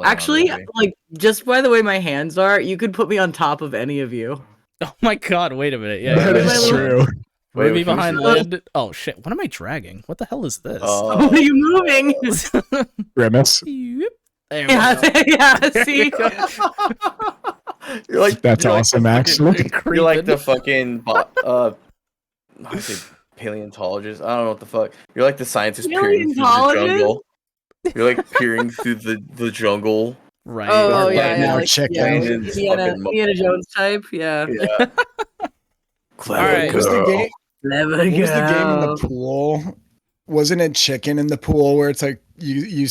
Actually, like, just by the way my hands are, you could put me on top of any of you. Oh my god, wait a minute. Yeah, That yeah, is yeah. true. Ruby behind Landon. Oh shit, what am I dragging? What the hell is this? What are you moving? Grimace. There we Yeah, go. yeah, There see? we go. You're like That's you're awesome, like actually. You're like the fucking I say paleontologist. I don't know what the fuck. You're like the scientist peering through the jungle. You're like peering through the jungle. Right. Oh yeah, Right yeah, now, like, chicken. yeah, like It's Indiana, fucking Indiana Jones type, yeah. Yeah. Clever All right. What was the game? Clever What was the game in girl. the pool? Wasn't it chicken in the pool where it's like you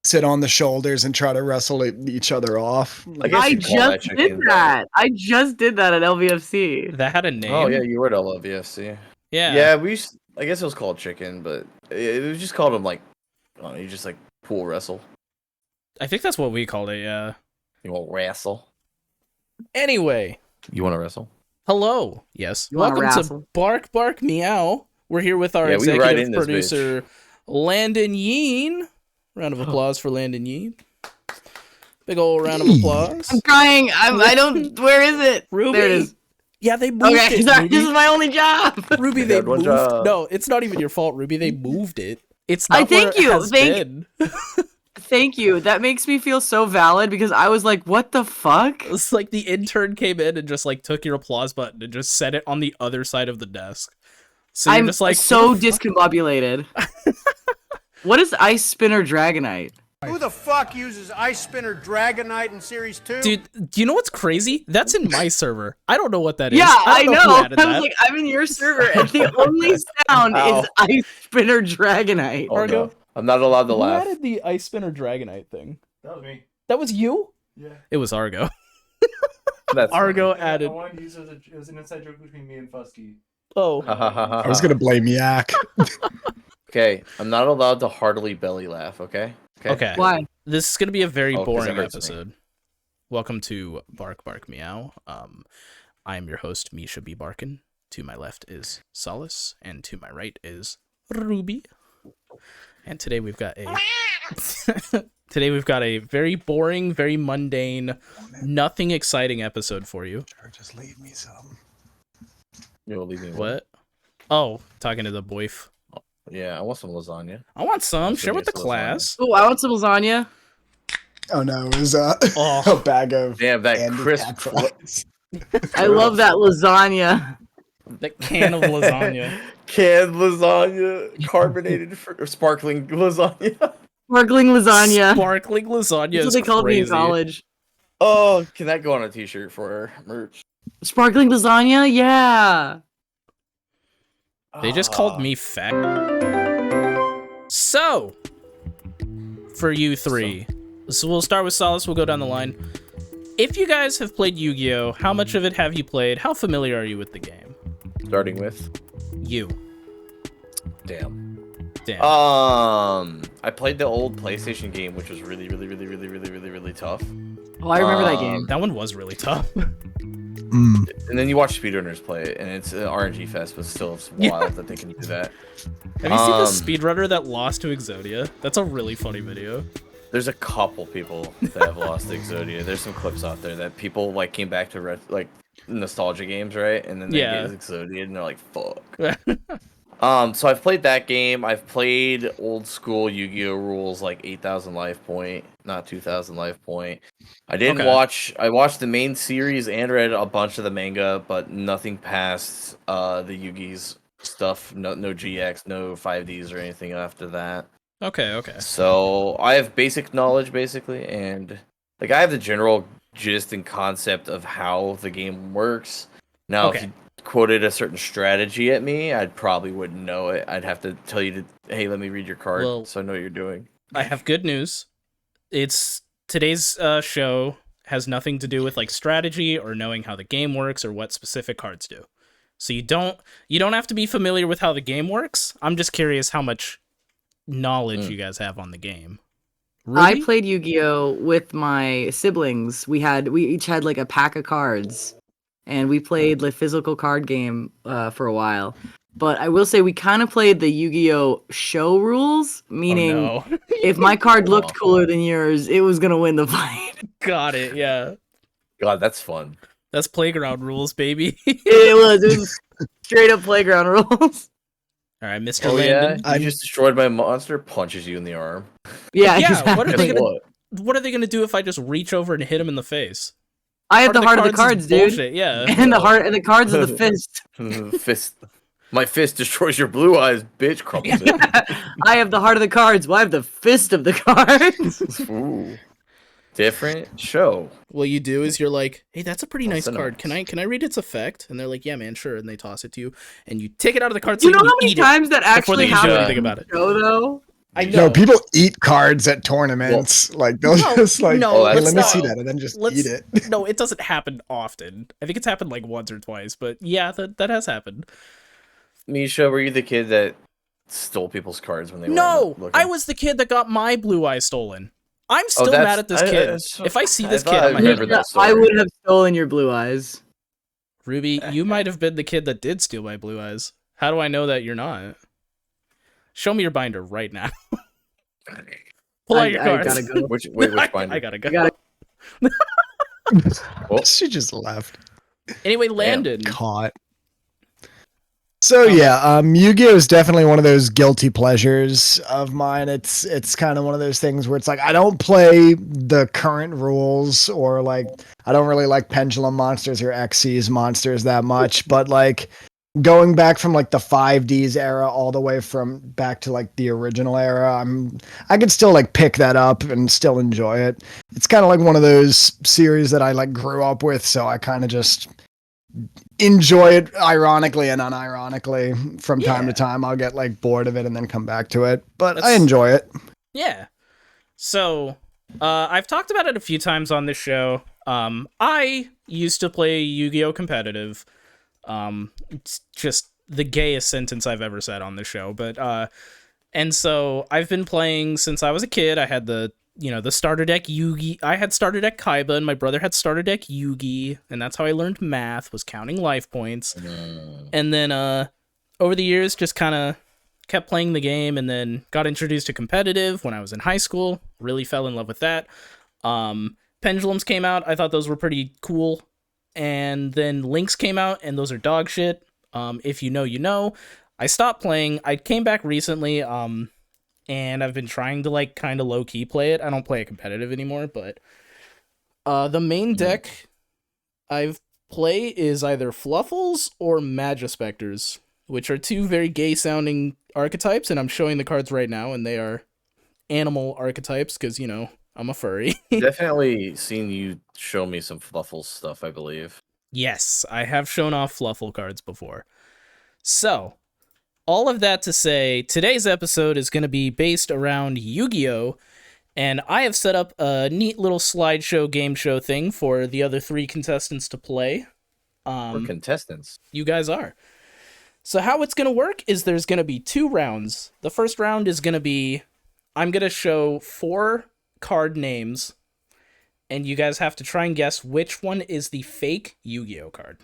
sit on the shoulders and try to wrestle each other off? I guess I you call that just chicken, did but- that. I just did that at LVFC. That had a name. Oh yeah, you were at LVFC. Yeah. Yeah, I guess it was called chicken, but it was just called him like, I don't know, you just like pool wrestle. I think that's what we called it, yeah. You want wrestle? Anyway, You want to wrestle? hello. Yes. You wanna Welcome wrestle? to Bark Bark Meow. We're here with our Yeah, we right executive in this producer, Landon Yeen. Round of applause for Landon Yeen. Big old round of applause. I'm crying. I don't. Where is it? Ruby. There it is. Yeah, they moved Okay, it. sorry, Ruby. this is my only job. Ruby, You they got one moved. job. No, it's not even your fault, Ruby. They moved it. It's I not thank where it you. has been. Thank you. That makes me feel so valid because I was like, what the fuck? It's like the intern came in and just like took your applause button and just set it on the other side of the desk. So you're I'm just like so what the fuck? discombobulated. What is Ice Spinner Dragonite? Who the fuck uses Ice Spinner Dragonite in Series 2? Dude, do you know what's crazy? That's in my server. I don't know what that is. Yeah, I don't know. who added I was that. like, I'm in your server, and the only sound is Ice Spinner Dragonite. Oh, Argo? no. I'm not allowed to Who laugh. added the Ice Spinner Dragonite thing? That was me. That was you? Yeah. It was Argo. That's Argo I added. wanted to use it as an inside joke between me and Fusky. Oh. I was gonna blame Yak. Okay, I'm not allowed to heartily belly laugh. Okay. Okay. Why? This is gonna be a very 'cause it boring hurts me. episode. Welcome to Bark Bark Meow. I am your host, Misha B. Barkin. To my left is Solis, and to my right is Ruby. And today we've got a very boring, very mundane, nothing exciting episode for you. Just leave me some. You'll leave me. What? Oh, talking to the boyf. Yeah, I want some lasagna. I want some. Also Share with the gets lasagna. class. Oh, I want some lasagna. Oh no, it was Oh. a bag of Damn, that candy crisp. cat fries. I love that lasagna. That can of lasagna. Canned lasagna, carbonated or sparkling lasagna. Sparkling lasagna. Sparkling lasagna That's what is they called me in crazy. college. Oh, can that go on a t-shirt for merch? Sparkling lasagna? Yeah. They just called me fat. So, for you three, so we'll start with Solace, we'll go down the line. If you guys have played Yu-Gi-Oh, how much of it have you played? How familiar are you with the game? Starting with. You. Damn. Damn. I played the old PlayStation game, which was really tough. Oh, I remember that game. That one was really tough. And then you watch speedrunners play it, and it's an RNG fest, but still it's wild that they can do that. Have you seen the speedrunner that lost to Exodia? That's a really funny video. There's a couple people that have lost to Exodia. There's some clips out there that people like came back to like nostalgia games, right? And then they get Exodia, and they're like, "Fuck." So I've played that game. I've played old school Yu-Gi-Oh rules like 8,000 life point, not 2,000 life point. I didn't watch. I watched the main series and read a bunch of the manga, but nothing past the Yugi's stuff. No GX, no 5Ds or anything after that. Okay. So I have basic knowledge basically, and like I have the general gist and concept of how the game works. Now, if you quoted a certain strategy at me, I probably wouldn't know it. I'd have to tell you to, hey, let me read your card so I know what you're doing. I have good news. It's today's show has nothing to do with like strategy or knowing how the game works or what specific cards do. So you don't have to be familiar with how the game works. I'm just curious how much knowledge you guys have on the game. Ruby? I played Yu-Gi-Oh with my siblings. We each had like a pack of cards, and we played the physical card game for a while. but I will say we kind of played the Yu-Gi-Oh show rules, meaning Oh, no. if my card looked cooler than yours, it was gonna win the fight. Got it. Yeah, God, that's fun. that's playground rules, baby. It was straight up playground rules. All right, Mr. Oh Landon. yeah, you just destroyed my monster. Punches you in the arm. Yeah, Yeah, exactly. what are they Guess gonna? what? What are they gonna do if I just reach over and hit him in the face? I have the heart of the cards, is dude. bullshit, yeah. And the cards of the fist. Fist. My fist destroys your blue eyes, bitch. Crumples it. I have the heart of the cards. Well, I have the fist of the cards. Ooh. Different show. What you do is you're like, hey, that's a pretty nice Also card. nice. Can I read its effect? And they're like, yeah, man, sure. And they toss it to you, and you take it out of the card. You sleeve know and how many eat it times that before they actually can do happened anything about it. show, though? I know. No, people eat cards at tournaments. like they'll No, just like, no, hey, let's let me not. see that, and then just eat it. No, it doesn't happen often. I think it's happened like once or twice, but yeah, that has happened. Misha, were you the kid that stole people's cards when they No, were looking? I was the kid that got my blue eye stolen. I'm still that's- mad at this I- kid. that's- If I see I this thought kid, I I'm remember like, that story. I would have stolen your blue eyes. Ruby, you might have been the kid that did steal my blue eyes. How do I know that you're not? Show me your binder right now. Pull out your I cards. gotta go. Which binder? I gotta go. I gotta- She just left. Anyway, Landon. Caught. So yeah, Yu-Gi-Oh is definitely one of those guilty pleasures of mine. It's kind of one of those things where it's like I don't play the current rules, or like I don't really like Pendulum Monsters or Xyz Monsters that much, but like going back from like the 5Ds era all the way from back to like the original era, I could still like pick that up and still enjoy it. It's kind of like one of those series that I like grew up with, so I kind of just enjoy it ironically and unironically. From time to time I'll get like bored of it and then come back to it, but I enjoy it. Yeah. So, I've talked about it a few times on this show. I used to play Yu-Gi-Oh! Competitive. It's just the gayest sentence I've ever said on the show, but, and so I've been playing since I was a kid. I had the starter deck Yugi. I had starter deck Kaiba, and my brother had starter deck Yugi, and that's how I learned math, was counting life points. And then, over the years, just kind of kept playing the game, and then got introduced to competitive when I was in high school. Really fell in love with that. Pendulums came out. I thought those were pretty cool. And then Links came out, and those are dog shit. If you know, you know. I stopped playing. I came back recently, and I've been trying to like kind of low-key play it. I don't play it competitive anymore, but the main deck I've play is either Fluffals or Magispectors, which are two very gay-sounding archetypes, and I'm showing the cards right now, and they are animal archetypes, because, you know, I'm a furry. Definitely seen you show me some Fluffal stuff, I believe. Yes, I have shown off Fluffal cards before. So, all of that to say, today's episode is going to be based around Yu-Gi-Oh! And I have set up a neat little slideshow game show thing for the other three contestants to play. We're contestants. You guys are. So how it's going to work is there's going to be 2 rounds. The first round is going to be, I'm going to show 4 card names, and you guys have to try and guess which one is the fake Yu-Gi-Oh! Card.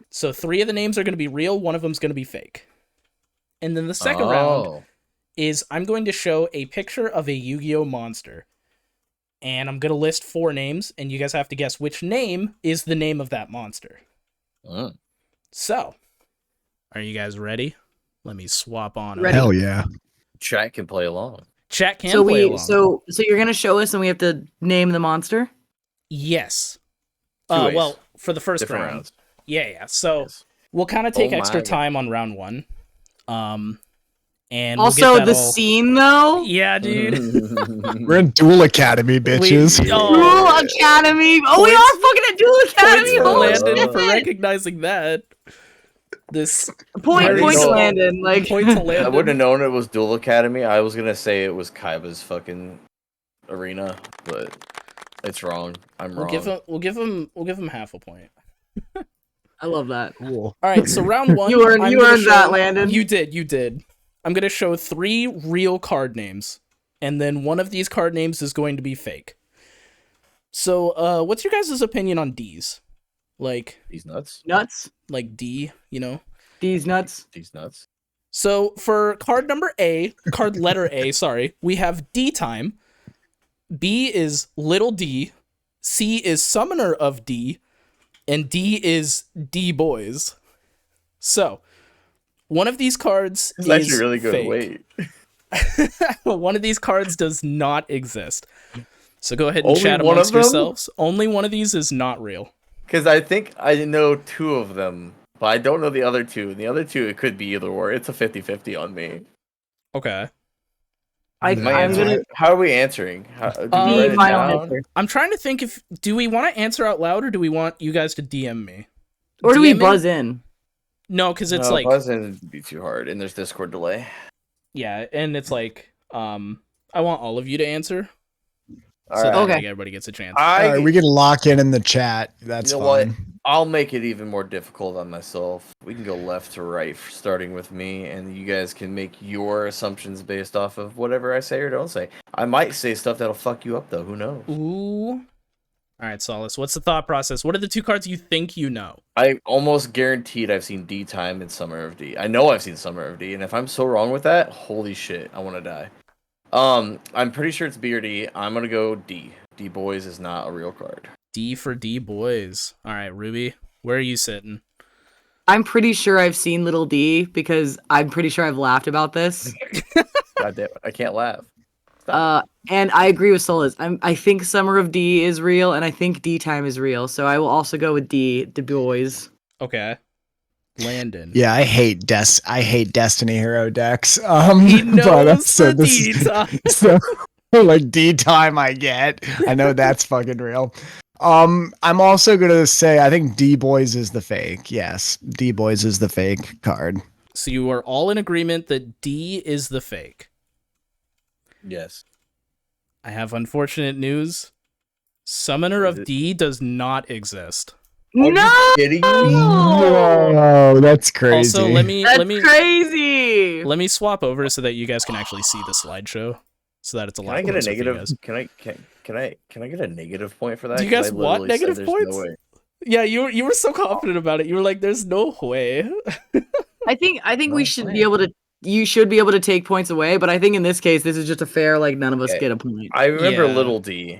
So 3 of the names are going to be real, 1 of them is going to be fake. And then the second round is I'm going to show a picture of a Yu-Gi-Oh! Monster. And I'm going to list 4 names, and you guys have to guess which name is the name of that monster. So, are you guys ready? Let me swap on. Ready. Hell yeah. Chat can play along. Chat can So play along. so you're gonna show us, and we have to name the monster. Yes. 2 ways. Well, for the first Different round. rounds. Yeah. So Yes. we'll kind of take Oh extra my. time on round 1. And Also, we'll get the that all... scene though. Yeah, dude. We're in Duel Academy, bitches. Oh, Duel Academy. Oh, we Points- are fucking at Duel Points Academy. for Holy Landon shit. for recognizing that. This Point Very to cool. Landon. Like point to I Landon. wouldn't have known it was Duel Academy. I was gonna say it was Kaiba's fucking arena, but it's wrong. I'm We'll wrong. give him half a point. I love that. Cool. All right, so round 1. You earned I'm gonna that, show- Landon. You did. I'm going to show 3 real card names, and then one of these card names is going to be fake. So, what's your guys' opinion on Ds? Like He's nuts. Nuts. D, you know? These nuts. These nuts. So for card letter A, sorry, we have D time. B is little d. C is summoner of D. And D is D boys. So one of these cards is actually really good. fake. Wait. One of these cards does not exist. So go ahead and Only chat one amongst of them? yourselves. Only one of these is not real. Because I think I know 2 of them, but I don't know the other 2. And the other 2, it could be either or. It's a 50-50 on me. Okay. I'm gonna. How are we answering? Do we D write it final down? answer. I'm trying to think do we want to answer out loud or do we want you guys to DM me? Or do we DMing? buzz in? No, because it's No, like buzzing would be too hard, and there's Discord delay. yeah, and it's like I want all of you to answer. All So right. that Okay. way everybody gets a chance. All right, we can lock in the chat. That's You know what? fine. I'll make it even more difficult on myself. We can go left to right, starting with me, and you guys can make your assumptions based off of whatever I say or don't say. I might say stuff that'll fuck you up, though. Who knows? Ooh. All right, Solis. What's the thought process? What are the 2 cards you think you know? I almost guaranteed I've seen D time and Summer of D. I know I've seen Summer of D, and if I'm so wrong with that, holy shit, I want to die. I'm pretty sure it's B or D. I'm gonna go D. D boys is not a real card. D for D boys. All right, Ruby, where are you sitting? I'm pretty sure I've seen Little D because I'm pretty sure I've laughed about this. God damn it, I can't laugh. And I agree with Solis. I think Summer of D is real, and I think D time is real. So I will also go with D. The boys. Okay. Landon. Yeah, I hate Destiny Hero decks. He knows so the this D is- time. so like D time I get. I know that's fucking real. I'm also gonna say I think D Boys is the fake. Yes, D Boys is the fake card. So you are all in agreement that D is the fake. Yes. I have unfortunate news. Summoner of D does not exist. No, Kidding me? No, that's crazy. Also, that's crazy. let me swap over so that you guys can actually see the slideshow, so that it's a Can lot I get a closer for you negative? guys. Can I get a negative point for that? Do you 'Cause guys I want literally said negative there's no points? way. Yeah, you were so confident about it. You were like, "There's no way." I think No, we should plan. be able to. You should be able to take points away, but I think in this case, this is just a fair. Like none of us Okay. get a point. I remember Yeah. Little D.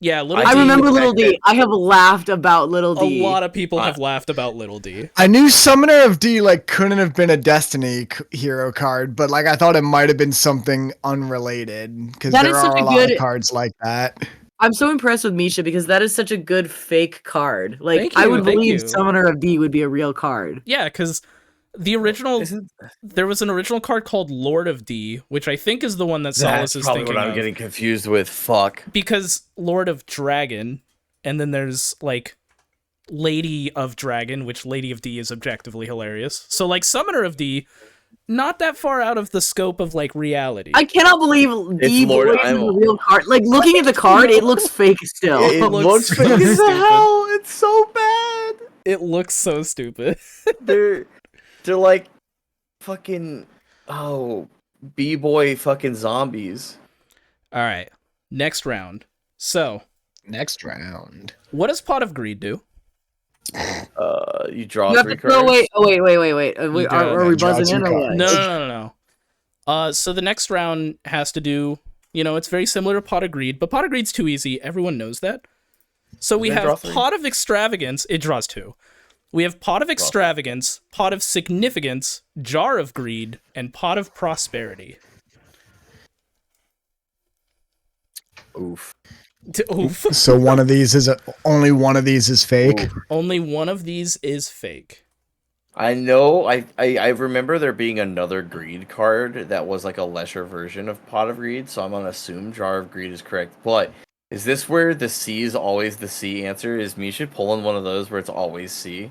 Yeah, Little I D. remember the Little fact D. that- I have laughed about Little A D. lot of people have laughed about Little D. I knew Summoner of D like couldn't have been a Destiny hero card, but like I thought it might have been something unrelated because That there is such are a a lot good- of cards like that. I'm so impressed with Misha because that is such a good fake card. Like Thank I you, would thank believe you. Summoner of D would be a real card. Yeah, because the original Isn't there was an original card called Lord of D, which I think is the one that Solis that's is probably thinking what I'm of. getting confused with? Fuck. Because Lord of Dragon, and then there's like Lady of Dragon, which Lady of D is objectively hilarious. So like Summoner of D, not that far out of the scope of like reality. I cannot believe D Lord- Boy is a real card. Like looking at the card, it looks fake still. It looks so fake as stupid. hell. It's so bad. It looks so stupid. They're like fucking b-boy fucking zombies. All right, next round. So, Next round. what does Pot of Greed do? You draw You have 3 to cards. throw away. Oh wait. You Are we draw buzzing 2 in or what? cards. No. So the next round has to do, it's very similar to Pot of Greed, but Pot of Greed's too easy. Everyone knows that. So we Then draw have 3. Pot of Extravagance. It draws 2. We have Pot of Extravagance, Pot of Significance, Jar of Greed, and Pot of Prosperity. Oof. Oof. So one of these is only one of these is fake. Oof. Only one of these is fake. I know. I remember there being another greed card that was like a lesser version of Pot of Greed, so I'm gonna assume Jar of Greed is correct. But is this where the C is always the C answer? Is Misha pulling one of those where it's always C?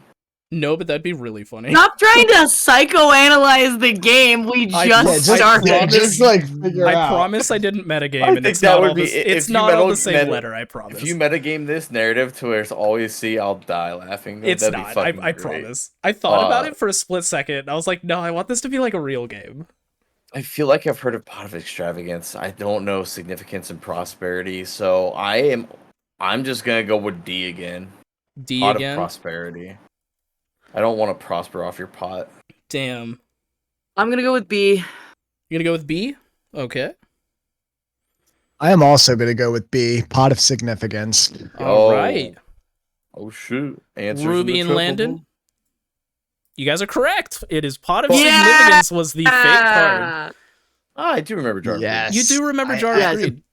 No, but that'd be really funny. Stop trying to psychoanalyze the game. We I- just I started. promise- Just like figure I out. promise I didn't metagame, I and think it's that not would all be- the, if it's you not all the meta- same meta- letter, I promise. If you metagame this narrative to where it's always C, I'll die laughing. It's That'd be not. fucking I great. promise. I thought about Uh, it for a split second. And I was like, no, I want this to be like a real game. I feel like I've heard of Pot of Extravagance. I don't know Significance and Prosperity, so I'm just gonna go with D again. D Pot again. of Prosperity. I don't want to prosper off your pot. Damn. I'm gonna go with B. You're gonna go with B? Okay. I am also going to go with B. Pot of Significance. All right. Oh shoot! Answers in Ruby the and triple Landon? boom. You guys are correct. It is Pot of Yeah! Significance was the fake card. Ah, I do remember Jar. Yes. You do remember Jar Yes. of Greed.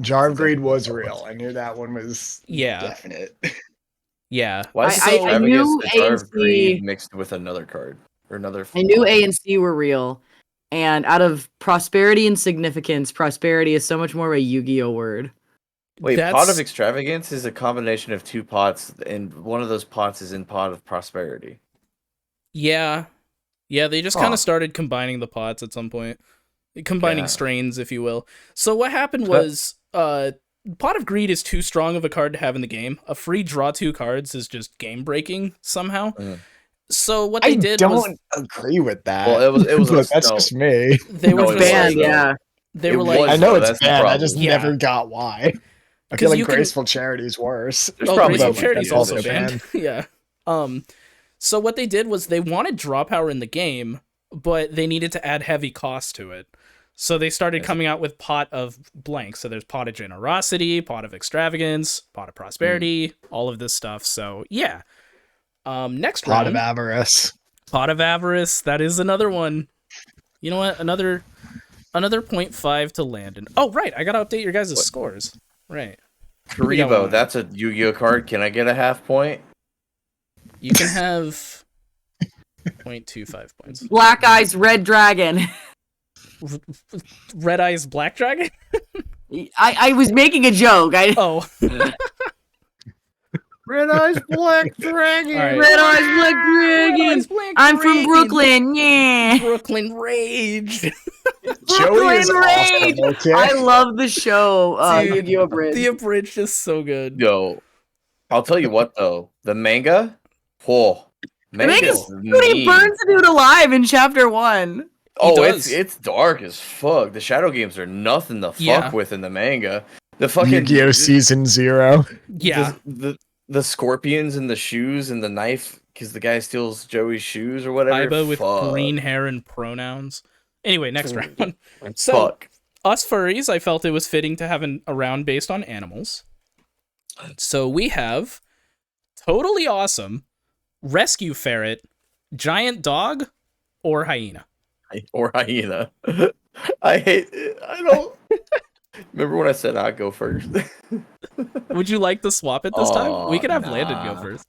Jar of Greed was real. I knew that one was Yeah. definite. Yeah. Why is I- it I so knew the Jar of AC Greed mixed with another card or another? I knew A and C were real, and out of prosperity and significance, prosperity is so much more of a Yu-Gi-Oh word. Wait, That's- Pot of Extravagance is a combination of two pots, and one of those pots is in Pot of Prosperity. Yeah. Yeah, they just Huh. kind of started combining the pots at some point. Combining Yeah. strains, if you will. So what happened was Pot of Greed is too strong of a card to have in the game. A free draw 2 cards is just game breaking somehow. Mm. So what they I did don't was agree with that. Well, it was But that's no. just me. they No, were it just was, like, though. Yeah. they It were like was, I know though, it's that's the bad. I problem. just Yeah. never got why. I 'Cause feel like you can- Graceful Charity is worse. There's oh, probably Graceful like, Charity is that's also also banned. Yeah. So what they did was they wanted draw power in the game, but they needed to add heavy cost to it. So they started coming out with Pot of blank. So there's Pot of Generosity, Pot of Extravagance, Pot of Prosperity, all of this stuff. So yeah. Next Pot round, of Avarice. Pot of Avarice. That is another one. You know what? Another 0.5 to Landon. Oh right, I gotta update your guys' scores. Right. We got Karibo, one. that's a Yu-Gi-Oh card. Can I get a half point? You can have 0.25 points. Black Eyes Red Dragon. Red Eyes Black Dragon? I was making a joke. Oh. Red Eyes Black Dragon. All right. Red Eyes Black Dragon. Black I'm from Dragon. Brooklyn. Yeah. Brooklyn Rage. Joey is Brooklyn Rage. awesome. Okay? I love the show. Dude, Yu-Gi-Oh! Abridged. The abridged is so good. Yo, I'll tell you what though, the manga, Manga's manga's pretty mean. burns a dude alive in chapter 1. Oh, does. it's dark as fuck. The shadow games are nothing to fuck Yeah. with in the manga. The fucking Yu-Gi-Oh! Season 0. Yeah. the scorpions and the shoes and the knife because the guy steals Joey's shoes or whatever. Iba with Fuck. green hair and pronouns. Anyway, next round. So, Fuck. us furries, I felt it was fitting to have a round based on animals. So we have Totally Awesome, Rescue Ferret, Giant Dog, or Hyena. Or hyena. I hate it. I don't. Remember when I said I'd go first? Would you like to swap it this time? We Oh, could have Landon go nah. first.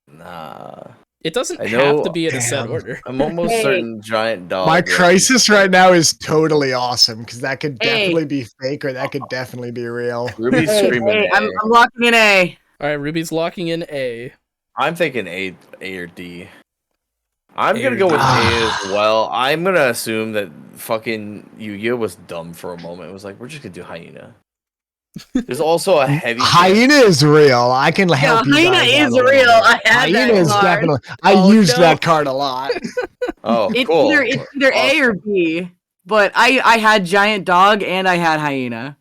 Nah. It doesn't I have know- to be in a set Damn. order. I'm almost Hey. certain giant dog. My rescue- crisis right now is totally awesome because that could Hey. definitely be fake or that could definitely be real. Ruby's Hey, screaming. hey, A. I'm locking in A. All right, Ruby's locking in A. I'm thinking A or D. I'm A gonna or go D. with A as well. I'm gonna assume that fucking Yu-Gi-Oh was dumb for a moment. It was like, we're just gonna do hyena. There's also a heavy Hyena is real. I can help you Hyena guys out is a little real. bit. I had Hyena that is card. definitely. I Oh, used no. that card a lot. Oh, It's cool. either A or B. But I had Giant Dog and I had Hyena.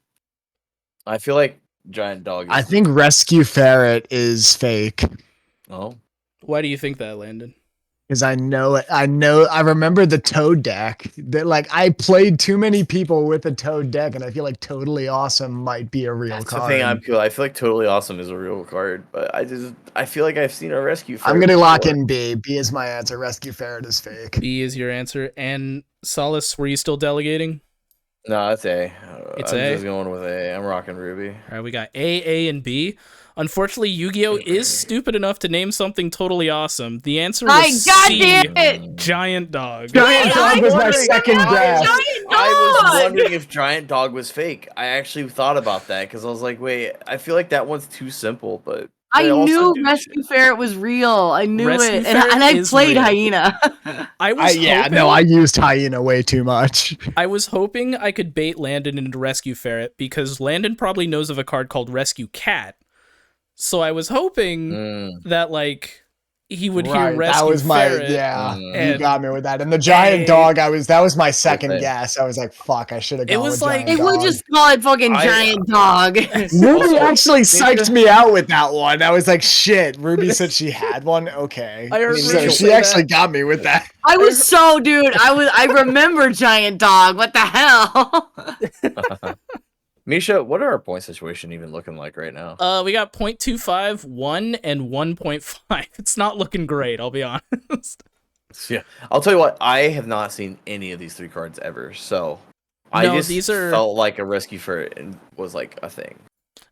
I feel like giant dog. Is I think Rescue Ferret is fake Oh, Why do you think that, Landon? because I know it. I remember the Toad deck. That like I played too many people with a Toad deck, and I feel like Totally Awesome might be a real that's the card. thing. I feel like Totally Awesome is a real card, but I feel like I've seen a rescue. I'm ferret gonna lock before. in B. B is my answer. Rescue Ferret is fake. B is your answer. And Solace, were you still delegating? No, it's A. It's I'm A? just going with A. I'm rocking Ruby. All right, we got A, and B. Unfortunately, Yu-Gi-Oh is stupid enough to name something totally awesome. The answer was I C, goddamn it! Giant Dog. Giant Dog was my second guess. Giant I was Dog! wondering if Giant Dog was fake. I actually thought about that because I was like, wait, I feel like that one's too simple, but I they also knew do Rescue Ferret was real. I knew Rescue it. Ferret And I is played real. Hyena. I was I used Hyena way too much. I was hoping I could bait Landon into Rescue Ferret because Landon probably knows of a card called Rescue Cat. So I was hoping Mm. that like he would Right, hear rescue that was my ferret. you and got me with that. And the giant A. dog, that was my second Okay. guess. I was like, fuck, I should have It gone was with like- They giant would dog. just call it fucking giant dog. Ruby Also, actually psyched Misha- me out with that one. I was like, shit, Ruby said she had one. Okay. I heard So Ruby she say actually that. got me with that. I was so, dude. I remember giant dog. What the hell? Misha, what are our point situation even looking like right now? We got 0.25, 1, and 1.5. It's not looking great, I'll be honest. Yeah, I'll tell you what. I have not seen any of these 3 cards ever, so I No, just these are- felt like a rescue ferret and was like a thing.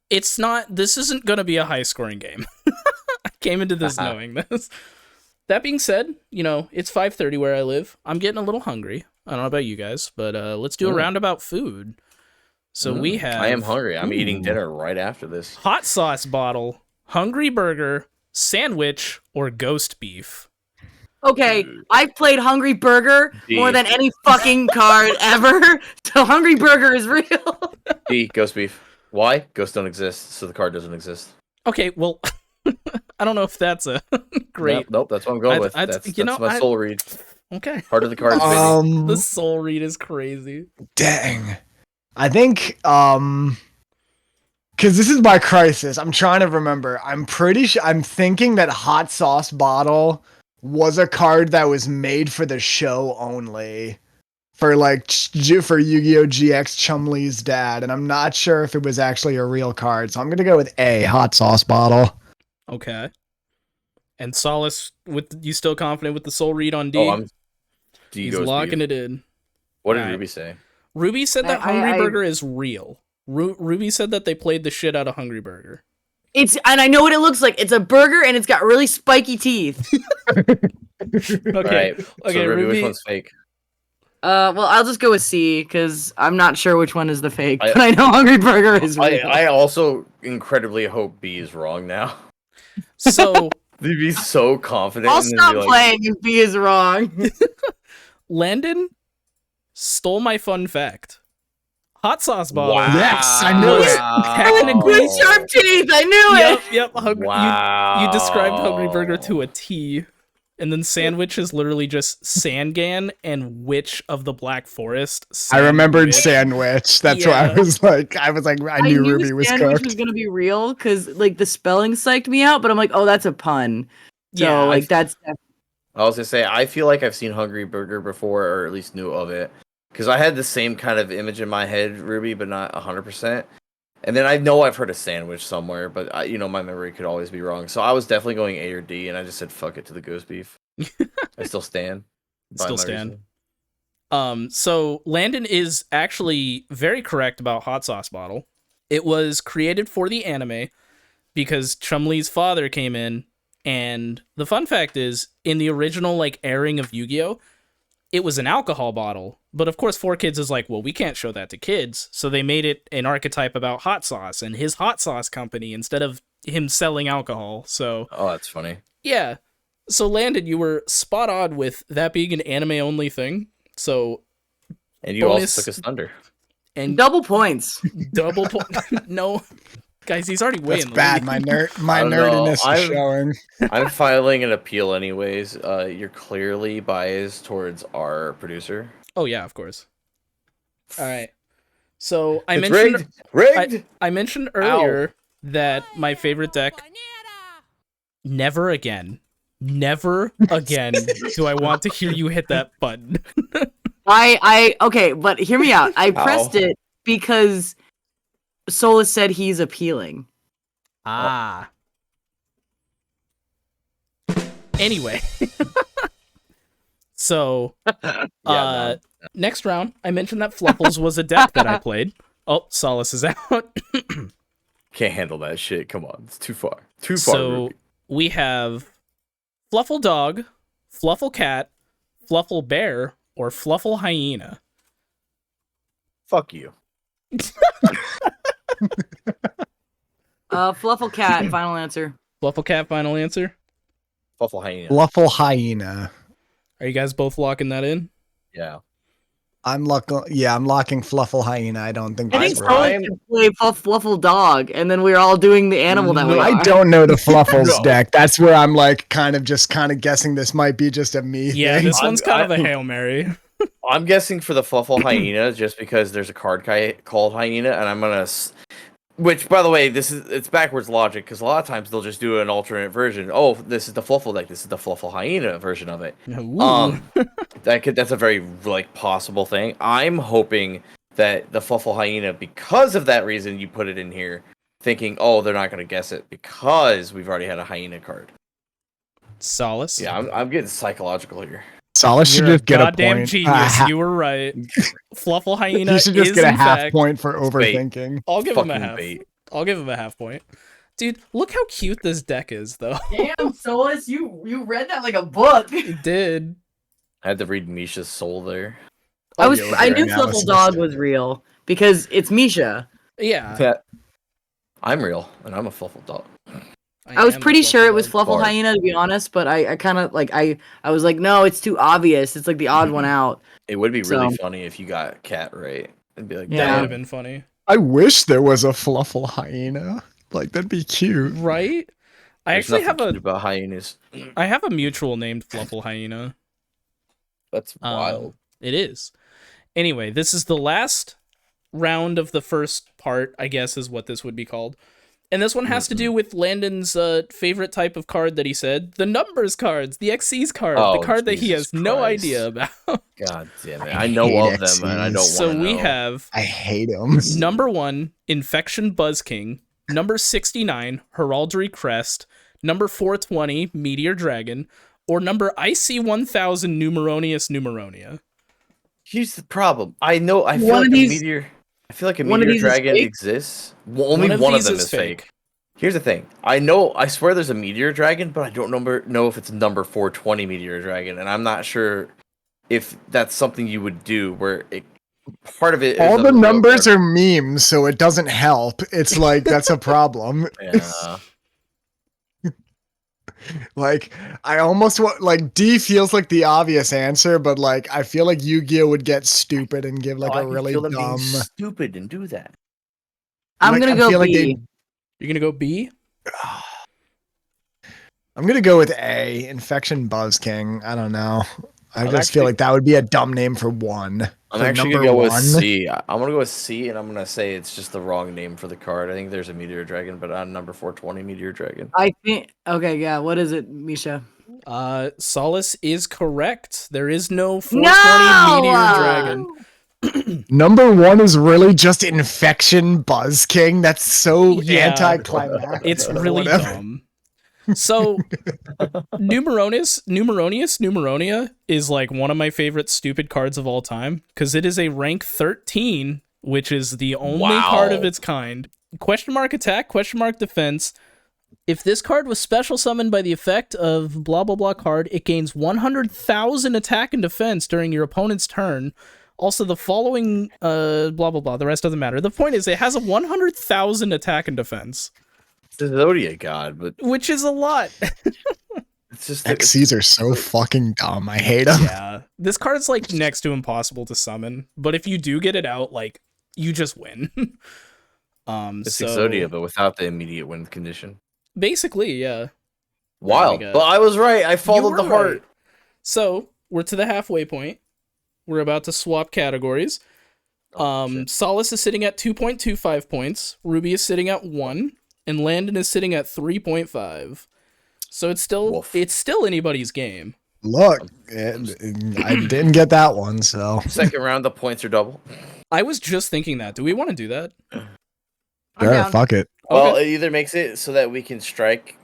It's not. This isn't going to be a high-scoring game. I came into this knowing this. That being said, it's 5:30 where I live. I'm getting a little hungry. I don't know about you guys, but let's do a roundabout food. So we have... I am hungry. I'm eating Ooh. dinner right after this. Hot sauce bottle, hungry burger, sandwich, or ghost beef. Okay, I've played Hungry Burger more than any fucking card ever. So Hungry Burger is real. D, ghost beef. Why? Ghosts don't exist, so the card doesn't exist. Okay, well, I don't know if that's a great... Nope, that's what I'm going with. That's- That's you know, my soul read. Okay. Part of the card. Vinny. The soul read is crazy. Dang. I think, because this is my crisis. I'm trying to remember. I'm pretty sure, I'm thinking that Hot Sauce Bottle was a card that was made for the show only. For for Yu-Gi-Oh! GX Chumley's dad. And I'm not sure if it was actually a real card. So I'm going to go with A, Hot Sauce Bottle. Okay. And Solace, you still confident with the soul read on D? Oh, I'm D He's ghost locking beef. it in. What did Alright. Ruby say? Ruby said that I- Hungry I- Burger is real. Ruby said that they played the shit out of Hungry Burger. And I know what it looks like. It's a burger and it's got really spiky teeth. Okay. Alright, Okay, so Ruby, Ruby. which one's fake? Well, I'll just go with C because I'm not sure which one is the fake, I- but I know Hungry Burger is real. I also incredibly hope B is wrong now. So, They'd be so confident. I'll and then stop be like, playing if B is wrong. Landon stole my fun fact. Hot sauce bottle. Wow. Yes, I knew Was it. technically- Really sharp teeth. I knew Yep, it. yep. Wow. You described Hungry Burger to a T. And then sandwich is literally just Sangan and Witch of the Black Forest. I remembered Sandwich. Sandwich. That's why I was like, I knew Ruby was sandwich cooked. was gonna be real because like the spelling psyched me out, but I'm like, oh, that's a pun. So Yeah, like that's I was gonna say, I feel like I've seen Hungry Burger before, or at least knew of it, because I had the same kind of image in my head, Ruby, but not 100%. And then I know I've heard a sandwich somewhere, but my memory could always be wrong. So I was definitely going A or D, and I just said fuck it to the ghost beef. I still stand. by Still my stand. reasoning. So Landon is actually very correct about Hot Sauce Bottle. It was created for the anime because Chumley's father came in, and the fun fact is, in the original airing of Yu-Gi-Oh!, it was an alcohol bottle, but of course 4Kids is like, well, we can't show that to kids, so they made it an archetype about hot sauce and his hot sauce company instead of him selling alcohol. So Oh, that's funny. yeah. So Landon, you were spot on with that being an anime only thing. So And you bonus- also took his thunder. and double points. double point. No, guys, he's already way That's in the bad. lead. I My don't know. nerdiness is I'm- showing. I'm filing an appeal anyways. You're clearly biased towards our producer. Oh yeah, of course. All right. So I It's mentioned rigged. I mentioned earlier that my favorite deck. Never again. Never again do I want to hear you hit that button. Okay, but hear me out. I pressed it because Solis said he's appealing. Ah. Anyway. So, no. next round, I mentioned that Fluffals was a deck that I played. Oh, Solace is out. Can't handle that shit. Come on, it's too far. Too far. So, Ruby. we have Fluffal Dog, Fluffal Cat, Fluffal Bear, or Fluffal Hyena. Fuck you. Fluffal Cat, final answer. Fluffal Cat, final answer. Fluffal hyena. Fluffal hyena. Are you guys both locking that in? Yeah. I'm locking Fluffal Hyena. I don't think I that's think right. Solis should play Fluffal Dog, and then we're all doing the animal that we No, are. I don't know the Fluffals No. deck. That's where I'm like kind of guessing this might be just a me Yeah, thing. this one's kind of a Hail Mary. I'm guessing for the Fluffal Hyena just because there's a card called Hyena, and I'm gonna. Which, by the way, it's backwards logic because a lot of times they'll just do an alternate version. Oh, this is the Fluffal deck. This is the Fluffal Hyena version of it. Ooh. That's a very like possible thing. I'm hoping that the Fluffal Hyena, because of that reason, you put it in here, thinking, oh, they're not gonna guess it because we've already had a Hyena card. Solace. Yeah, I'm getting psychological here. Solis should You're a just get a goddamn point. genius. You were right. Fluffal Hyena He should just is get a in half fact. point for bait. overthinking. I'll give him a Fucking half. bait. I'll give him a half point. Dude, look how cute this deck is, though. Damn, Solis, you read that like a book. It did. I had to read Misha's soul there. I with knew your Fluffal analysis. Dog was real because it's Misha. Yeah. I'm real, and I'm a Fluffal dog. I was am a pretty sure it Fluffal was dog. Fluffal Bard. Hyena, to be honest, but I kind of like I was like, no, it's too obvious. It's like the odd one out. It would be really So- funny if you got Cat right. It'd be like, Yeah. That would damn. have been funny. I wish there was a Fluffal Hyena. Like that'd be cute. Right? I There's actually have nothing a cute about hyenas. I have a mutual named Fluffal Hyena. That's wild. It is. Anyway, this is the last round of the first part, I guess is what this would be called. And this one has to do with Landon's favorite type of card that he said, the numbers cards, the XC's card, Oh, the card that he Jesus has no Christ. idea about. God damn it! I I know hate of them, and I don't want Xyz. to So we have I hate him. number 1, Infection Buzz King, number 69, Heraldry Crest, number 420, Meteor Dragon, or number IC1000, Numeronius. Here's the problem. I know. I feel One like of a these- meteor. I feel like a one of meteor these is dragon fake? exists. Well, only one of these them is is fake. Here's the thing. I know. I swear there's a meteor dragon, but I don't know if it's number 420 meteor dragon, and I'm not sure if that's something you would do. Where part of it. All is the a real numbers card. are memes, so it doesn't help. It's like that's a problem. Yeah. Like I almost want like D feels like the obvious answer, but like I feel like Yu-Gi-Oh would get stupid and give like Oh, I a can really feel them being dumb. stupid and do that. I'm Like, gonna I go feel like B. You're gonna go B? I'm gonna go with A. Infection Buzz King. I don't know. I I'm just feel actually- like that would be a dumb name for one. I'm For actually number gonna go with one. C. I'm gonna go with C, and I'm gonna say it's just the wrong name for the card. I think there's a meteor dragon, but I'm number 420 meteor dragon. I think. Okay, yeah. What is it, Misha? Solace is correct. There is no 420 Meteor Dragon. Number one is really just Infection Buzz King. That's so Yeah. anticlimactic. It's or really whatever. dumb. So, Numeronia is like one of my favorite stupid cards of all time because it is a rank 13, which is the only card of Wow. its kind. Question mark attack, question mark defense. If this card was special summoned by the effect of blah blah blah card, it gains 100,000 attack and defense during your opponent's turn. Also, the following blah blah blah. The rest doesn't matter. The point is, it has a 100,000 attack and defense, It's the Exodia god, but which is a lot. it's just XCs are so fucking dumb. I hate them. Yeah, this card's like next to impossible to summon, but if you do get it out, like you just win. it's so Exodia, but without the immediate win condition. basically, yeah. Wild, got- but I was right. I followed You the were heart. right. So we're to the halfway point. We're about to swap categories. Shit. Solace is sitting at 2.25 points. Ruby is sitting at 1, and Landon is sitting at 3.5. So it's still anybody's game. Look, I didn't get that one, so Second round, the points are double. I was just thinking that. Do we want to do that? I'm sure, down. fuck it. Well, it either makes it so that we can strike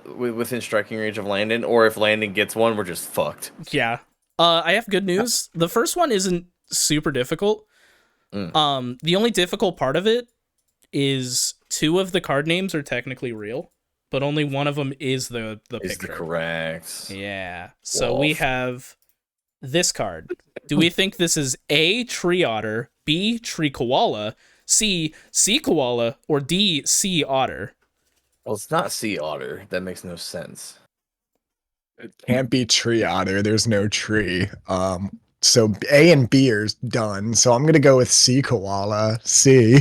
within striking range of Landon, or if Landon gets one, we're just fucked. Yeah. I have good news. The first one isn't super difficult. The only difficult part of it is 2 of the card names are technically real, but only one of them is the Is picture. the correct. Yeah. So we Wolf. have this card. Do we think this is A, Tree Otter, B, Tree Koala, C, Sea Koala, or D, Sea Otter? Well, it's not sea otter. That makes no sense. It can't be Tree Otter. There's no tree. So A and B are done. So I'm gonna go with C koala. C.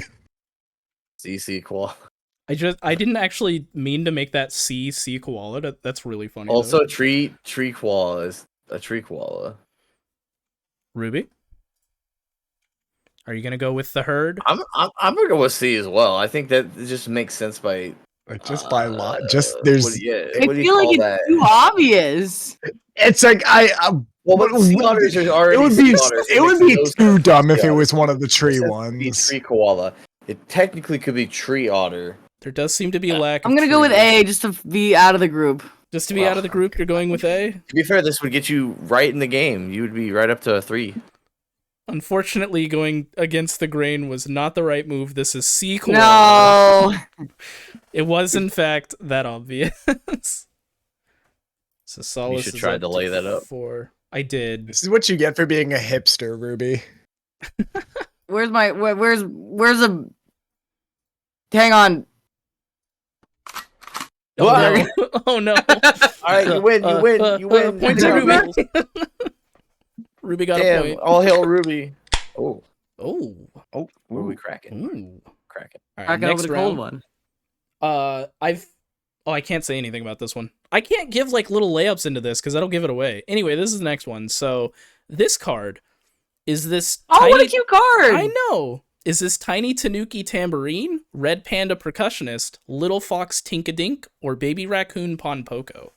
CC Koala. I didn't actually mean to make that C koala. That's really funny. Also, though. tree koala is a tree koala. Ruby, are you gonna go with the herd? I'm gonna go with C as well. I think that it just makes sense by Just by lot. Just there's. what do you I feel like it's too obvious. It's like Well, but sea otters are already sea otters. It would be too dumb if it was one of the tree ones. Tree koala. It technically could be tree otter. There does seem to be a lack. I'm gonna go with A just to be out of the group. Just to be out of the group, you're going with A? To be fair, this would get you right in the game. You would be right up to a 3. Unfortunately, going against the grain was not the right move. This is C koala. No. It was, in fact, that obvious. So Solis should is try up to lay that up. 4. I did. This is what you get for being a hipster, Ruby. Where's a? Hang on. Oh, What? no. Oh no. All right, you win. Point to Ruby. Ruby got a Damn, point. all hail Ruby. Oh, Oh. what are we cracking? Ooh. Cracking. All right, Cracking next over the round. cold one. I can't say anything about this one. I can't give like little layups into this because that'll give it away. Anyway, this is the next one. So this card is this. Oh, tiny... what a cute card! I know. Is this tiny Tanuki tambourine, red panda percussionist, little fox Tinkadink, or baby raccoon Ponpoko?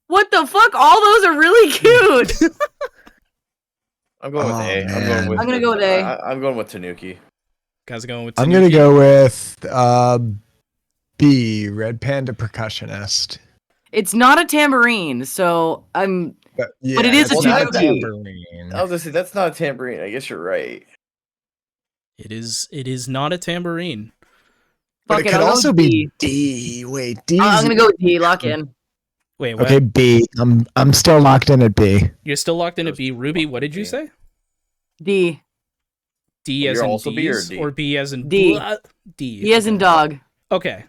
What the fuck? All those are really cute. I'm going with Oh, A. man. I'm gonna go with A. I'm going with Tanuki. Guys are going with. I'm Tanuki. gonna go with B, red panda percussionist. It's not a tambourine, so I'm. But it is it's a not tanuki. tambourine. I was gonna say that's not a tambourine. I guess you're right. It is not a tambourine. But Fuck it it, could I'll go also with be D. D. Wait, D. I'm gonna go with D. Lock in. Wait, what? Okay, B. I'm still locked in at B. You're still locked in at B. Ruby, what did you say? D. D as You're in also B or D's, D? or B as in D. D. D as in dog. Okay.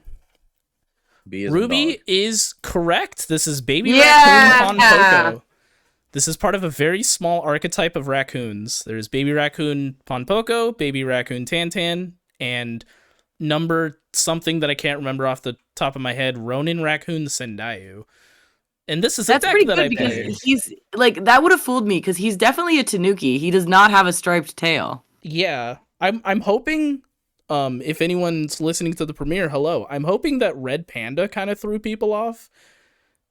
B is Ruby is correct. This is baby Yeah! raccoon Ponpoko. This is part of a very small archetype of raccoons. There's baby raccoon Ponpoko, baby raccoon Tantan, and number something that I can't remember off the top of my head, Ronin raccoon Sendayu. And this is That's a deck pretty that good I because played. he's like that would have fooled me because he's definitely a Tanuki. He does not have a striped tail. Yeah, I'm hoping. If anyone's listening to the premiere, hello. I'm hoping that Red Panda kind of threw people off,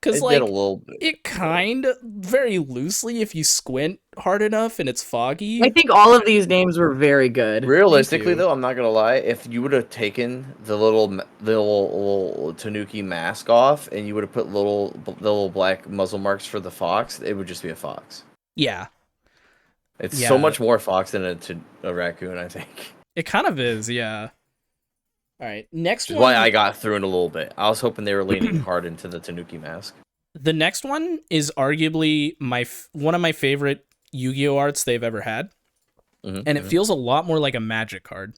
because It like did a little bit. it kind of very loosely, if you squint hard enough and it's foggy. I think all of these names were very good. Realistically, you. though, I'm not gonna lie. If you would have taken the little Tanuki mask off and you would have put the little black muzzle marks for the fox, it would just be a fox. Yeah, It's Yeah. so much more fox than a raccoon, I think. it kind of is. Yeah. All right, next Which is one. why I got through it a little bit. I was hoping they were leaning hard into the Tanuki mask. The next one is arguably one of my favorite Yu-Gi-Oh arts they've ever had, and it feels a lot more like a Magic card.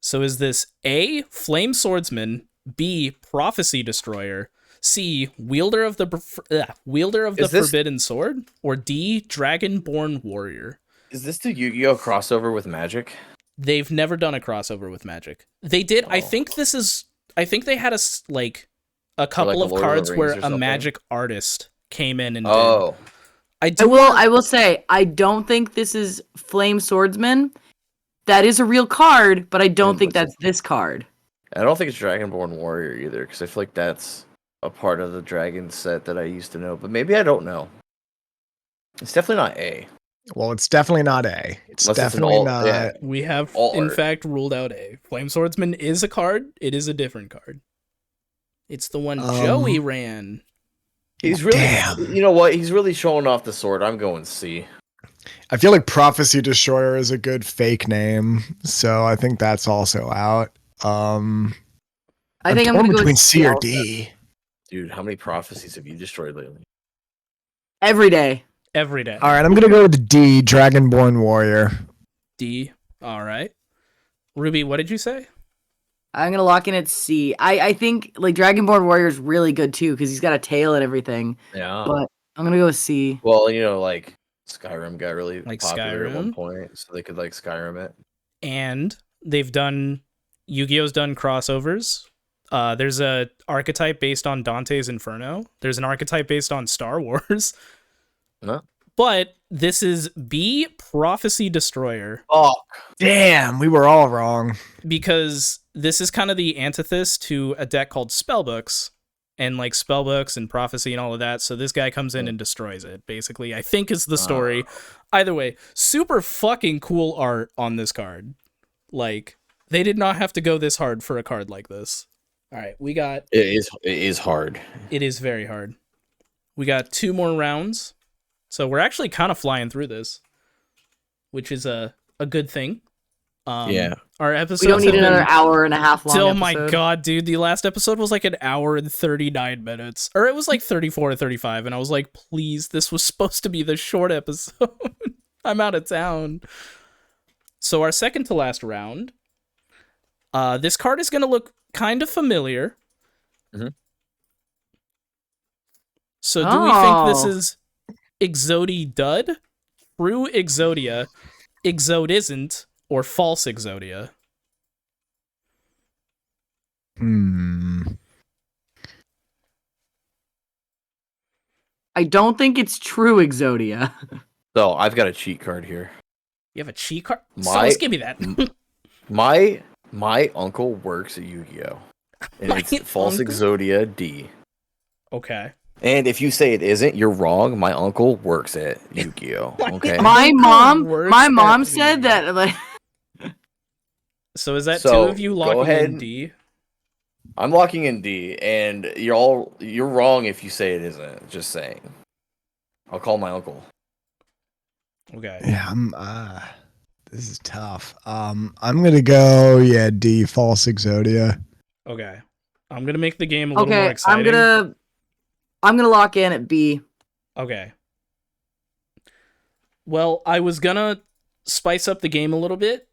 So is this A, Flame Swordsman, B, Prophecy Destroyer, C, Wielder of the Forbidden Sword, or D, Dragonborn Warrior? Is this the Yu-Gi-Oh crossover with Magic? They've never done a crossover with Magic. They did. I think they had a couple a of Lord of the cards Rings where or a something? Magic artist came in and did. Oh, I will say I don't think this is Flame Swordsman. That is a real card, but I don't think that's this card. I don't think it's Dragonborn Warrior either, because I feel like that's a part of the dragon set that I used to know, but maybe I don't know. It's definitely not A. Well, it's definitely not A. It's Unless it's an definitely alt- not. yeah. We have, All in art. fact, ruled out A. Flame Swordsman is a card. It is a different card. It's the one Joey ran. He's really, Damn. you know what? He's really showing off the sword. I'm going C. I feel like Prophecy Destroyer is a good fake name, so I think that's also out. I think I'm torn gonna go between with C or also. D. Dude, how many prophecies have you destroyed lately? Every day. Every day. All right, I'm gonna go with D, Dragonborn Warrior. D. All right. Ruby, what did you say? I'm gonna lock in at C. I think like Dragonborn Warrior is really good too because he's got a tail and everything. Yeah. But I'm gonna go with C. Well, you know, like Skyrim got really Like popular at one Skyrim. point, so they could like Skyrim it. And they've done Yu-Gi-Oh's done crossovers. There's a archetype based on Dante's Inferno. There's an archetype based on Star Wars. No. But this is B Prophecy Destroyer. Oh, Damn, we were all wrong. Because this is kind of the antithesis to a deck called Spellbooks. And like Spellbooks and Prophecy and all of that. So this guy comes in and destroys it, basically, I think is the story. Either way, super fucking cool art on this card. Like, they did not have to go this hard for a card like this. All right, we got... It is hard. It is very hard. We got 2 more rounds. So we're actually kind of flying through this, which is a good thing. Yeah. Our episodes We don't need have been- another hour and a half long. Oh my episode. god, dude. The last episode was like an hour and 39 minutes. Or it was like 34 or 35. And I was like, please, this was supposed to be the short episode. I'm out of town. So our second to last round. This card is going to look kind of familiar. Mhm. So do we think this Oh. is Exodi Dud, True Exodia, Exode Isn't, or False Exodia? I don't think it's true Exodia. So I've got a cheat card here. You have a cheat card? My- Solis, give me that. My uncle works at Yu-Gi-Oh! And My it's False uncle? Exodia D. Okay. And if you say it isn't, you're wrong. My uncle works at Yu-Gi-Oh! Okay. My Uncle mom works at said that like So is that So, two of you go locking ahead. in D? I'm locking in D, and you're wrong if you say it isn't. Just saying. I'll call my uncle. Okay. Yeah, this is tough. I'm gonna go, D, False Exodia. Okay. I'm gonna make the game a little more okay, exciting. I'm gonna lock in at B. Okay. Well, I was gonna spice up the game a little bit,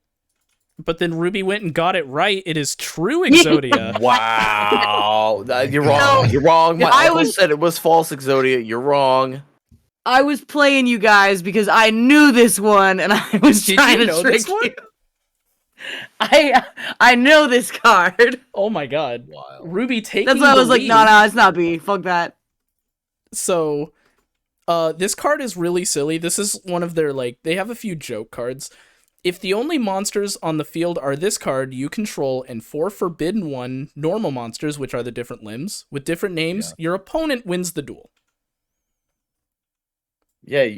but then Ruby went and got it right. It is True Exodia. Wow. You're wrong. You're wrong. My I uncle was- said it was False Exodia. You're wrong. I was playing you guys because I knew this one and I was Did trying you to know trick this one? you. I know this card. Oh my god. Wild. Ruby taking That's why I the was like, lead. no, it's not B. Fuck that. So, this card is really silly. This is one of their, like, they have a few joke cards. If the only monsters on the field are this card you control and 4 Forbidden 1 normal monsters, which are the different limbs, with different names, your opponent wins the duel. Yeah.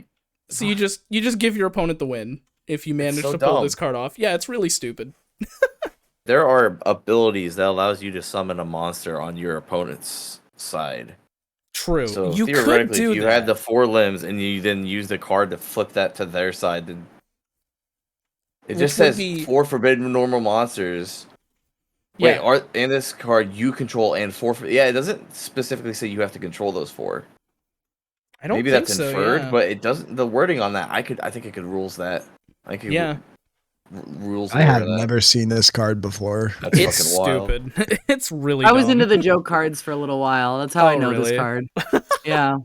So you just give your opponent the win if you manage so to pull dumb. this card off. Yeah, it's really stupid. There are abilities that allows you to summon a monster on your opponent's side. True. So you could theoretically, do if you that. had the 4 limbs and you then use the card to flip that to their side, then it Which just would says be- 4 forbidden normal monsters. Yeah. Wait, in this card you control and 4? Yeah, it doesn't specifically say you have to control those 4. I don't Maybe think that's so, inferred, yeah. but it doesn't. The wording on that, I think it could rules that. I could Yeah. rules. I had that. never seen this card before. That's It's fucking wild. stupid. It's really I was dumb. into the joke cards for a little while. That's how I Oh, know really? this card. Yeah. All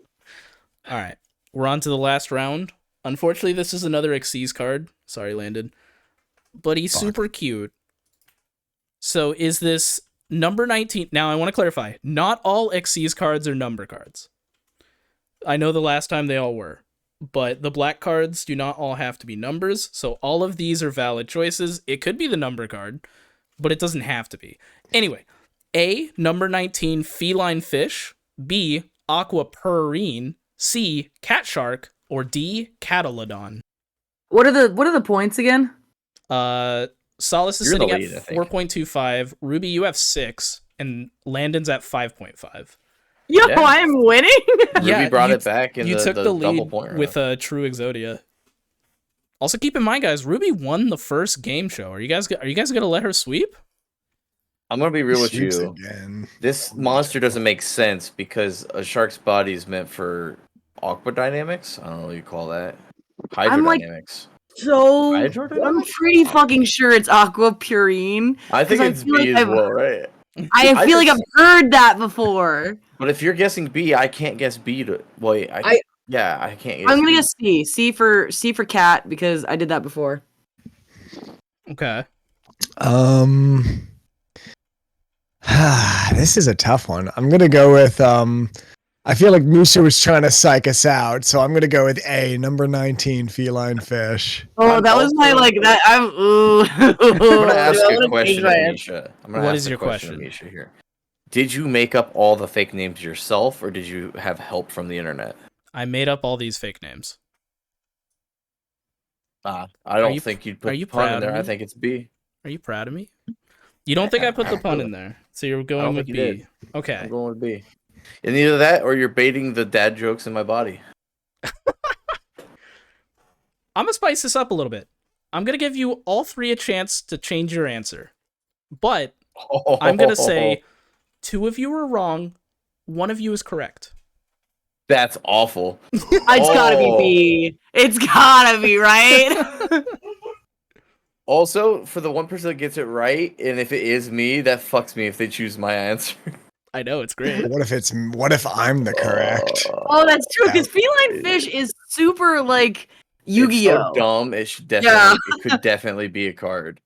right, we're on to the last round. Unfortunately, this is another Xyz card. Sorry, Landon. But he's Fuck. super cute. So is this number 19? Now, I want to clarify. Not all Xyz cards are number cards. I know the last time they all were. But the black cards do not all have to be numbers. So all of these are valid choices. It could be the number card, but it doesn't have to be. Anyway, A, number 19, feline fish. B, aqua purine. C, cat shark, or D, catalodon. What are the points again? Solis is You're in the sitting lead, I at think. 4.25. Ruby, you have 6, and Landon's at 5.5. Yo, Yeah. I am winning. Ruby brought you- it back in You the took the double lead point round. with True Exodia. Also, keep in mind, guys, Ruby won the first game show. Are you guys gonna let her sweep? I'm gonna be real with Sweeps you. again. This monster doesn't make sense because a shark's body is meant for aqua dynamics. I don't know what you call that. I'm like- Hydrodynamics. So Hydrodynamics? I'm pretty fucking sure it's aqua purine. I think 'cause I it's feel like B as I've- well, right? I feel like just- I've heard that before. But if you're guessing B, I can't guess B to wait. Yeah, I can't. I'm gonna guess C. C for cat because I did that before. Okay. This is a tough one. I'm gonna go with I feel like Misha was trying to psych us out, so I'm gonna go with A, number 19, feline fish. Oh, that was my like that. I'm gonna ask you a question, Misha. What is your question, Misha? Here, did you make up all the fake names yourself, or did you have help from the internet? I made up all these fake names. I don't think you'd put the pun in there. I think it's B. Are you proud of me? You don't think I put the pun in there, so you're going with B. Okay. I'm going with B. And either that or you're baiting the dad jokes in my body. I'm gonna spice this up a little bit. I'm gonna give you all three a chance to change your answer. But I'm gonna say 2 of you are wrong, 1 of you is correct. That's awful. It's gotta be B. It's gotta be, right? Also, for the one person that gets it right, and if it is me, that fucks me if they choose my answer. I know, it's great. What if I'm the correct? Oh, that's true, because feline fish is super like Yu-Gi-Oh. It's so dumb. It should definitely it could definitely be a card.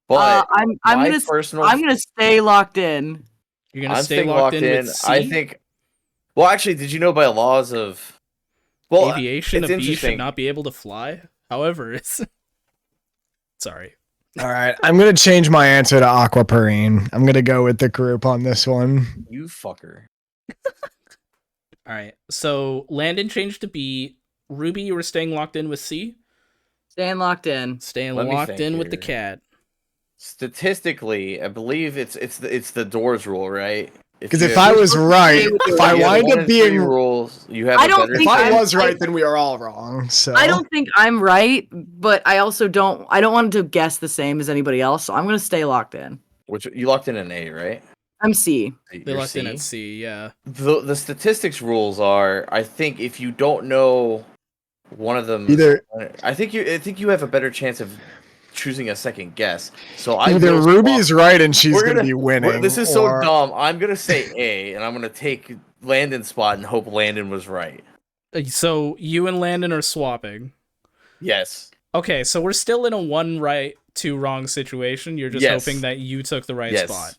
But I'm gonna stay locked in. You're gonna stay locked in with C? I think. Well, actually, did you know by laws of aviation, a bee should not be able to fly? However, it's sorry. All right, I'm gonna change my answer to aquaparine. I'm gonna go with the group on this one. You fucker. All right, so Landon changed to B. Ruby, you were staying locked in with C? Staying locked in. Staying locked in with the cat. Statistically, I believe it's the doors rule, right? Because if I was right, if I wind up being rules, you have. If I was right, then we are all wrong. So I don't think I'm right, but I also don't. I don't want to guess the same as anybody else, so I'm gonna stay locked in. Which you locked in an A, right? I'm C. They locked in at C, yeah. The statistics rules are, I think, if you don't know one of them, I think you have a better chance of choosing a second guess. So either Ruby's right and she's gonna be winning. This is so dumb. I'm gonna say A, and I'm gonna take Landon's spot and hope Landon was right. So you and Landon are swapping. Yes. Okay, so we're still in a 1 right, 2 wrong situation. You're just hoping that you took the right spot.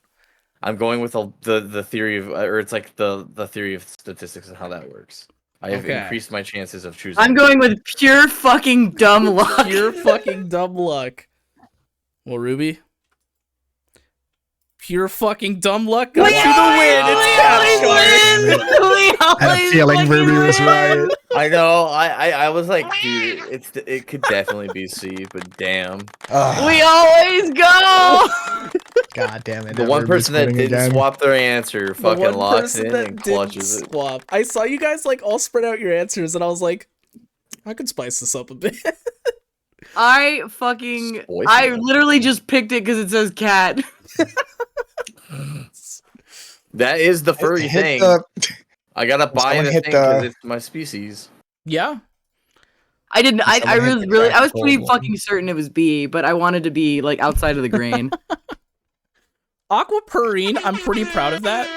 I'm going with the theory of, or it's like the theory of statistics and how that works. I have increased my chances of choosing. I'm going with pure fucking dumb luck. Pure fucking dumb luck. Well, Ruby, pure fucking dumb luck got you the win. I had a feeling Ruby was right. I know. I was like, dude, it could definitely be C, but damn. We always go. God damn it! The one person that didn't swap their answer fucking locks in and clutches it. Swap. I saw you guys like all spread out your answers, and I was like, I could spice this up a bit. I literally just picked it because it says cat. That is the furry thing. I gotta buy the thing because it's my species. Yeah. I didn't. I was pretty fucking certain it was B, but I wanted to be like outside of the grain. Aquaparine, I'm pretty proud of that.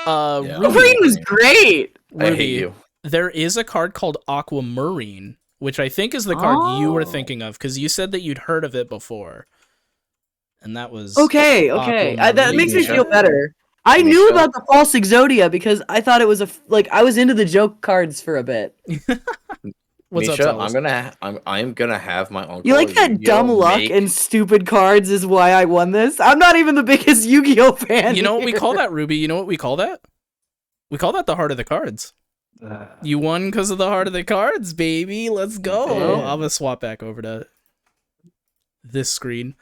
Aquaparine was great. I hate you. There is a card called Aquamarine, which I think is the card you were thinking of, because you said that you'd heard of it before. And that was... Okay. That makes me feel better. I knew about the false Exodia because I thought it was I was into the joke cards for a bit. What's Misha, up, I'm gonna have my uncle. You like that dumb luck and stupid cards is why I won this? I'm not even the biggest Yu-Gi-Oh fan. You know what we call that, Ruby? You know what we call that? We call that the heart of the cards. You won because of the heart of the cards, baby. Let's go. I'm gonna swap back over to this screen.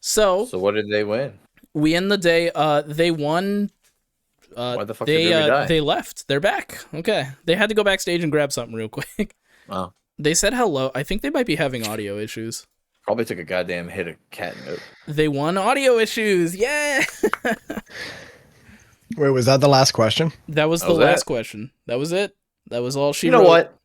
So what did they win? We end the day. They won. Why the fuck did Ruby die? They left. They're back. Okay. They had to go backstage and grab something real quick. Wow. They said hello. I think they might be having audio issues. Probably took a goddamn hit of cat note. They won audio issues. Yeah. Wait, was that the last question? That was the last question. That was it. That was all she wrote. You know what?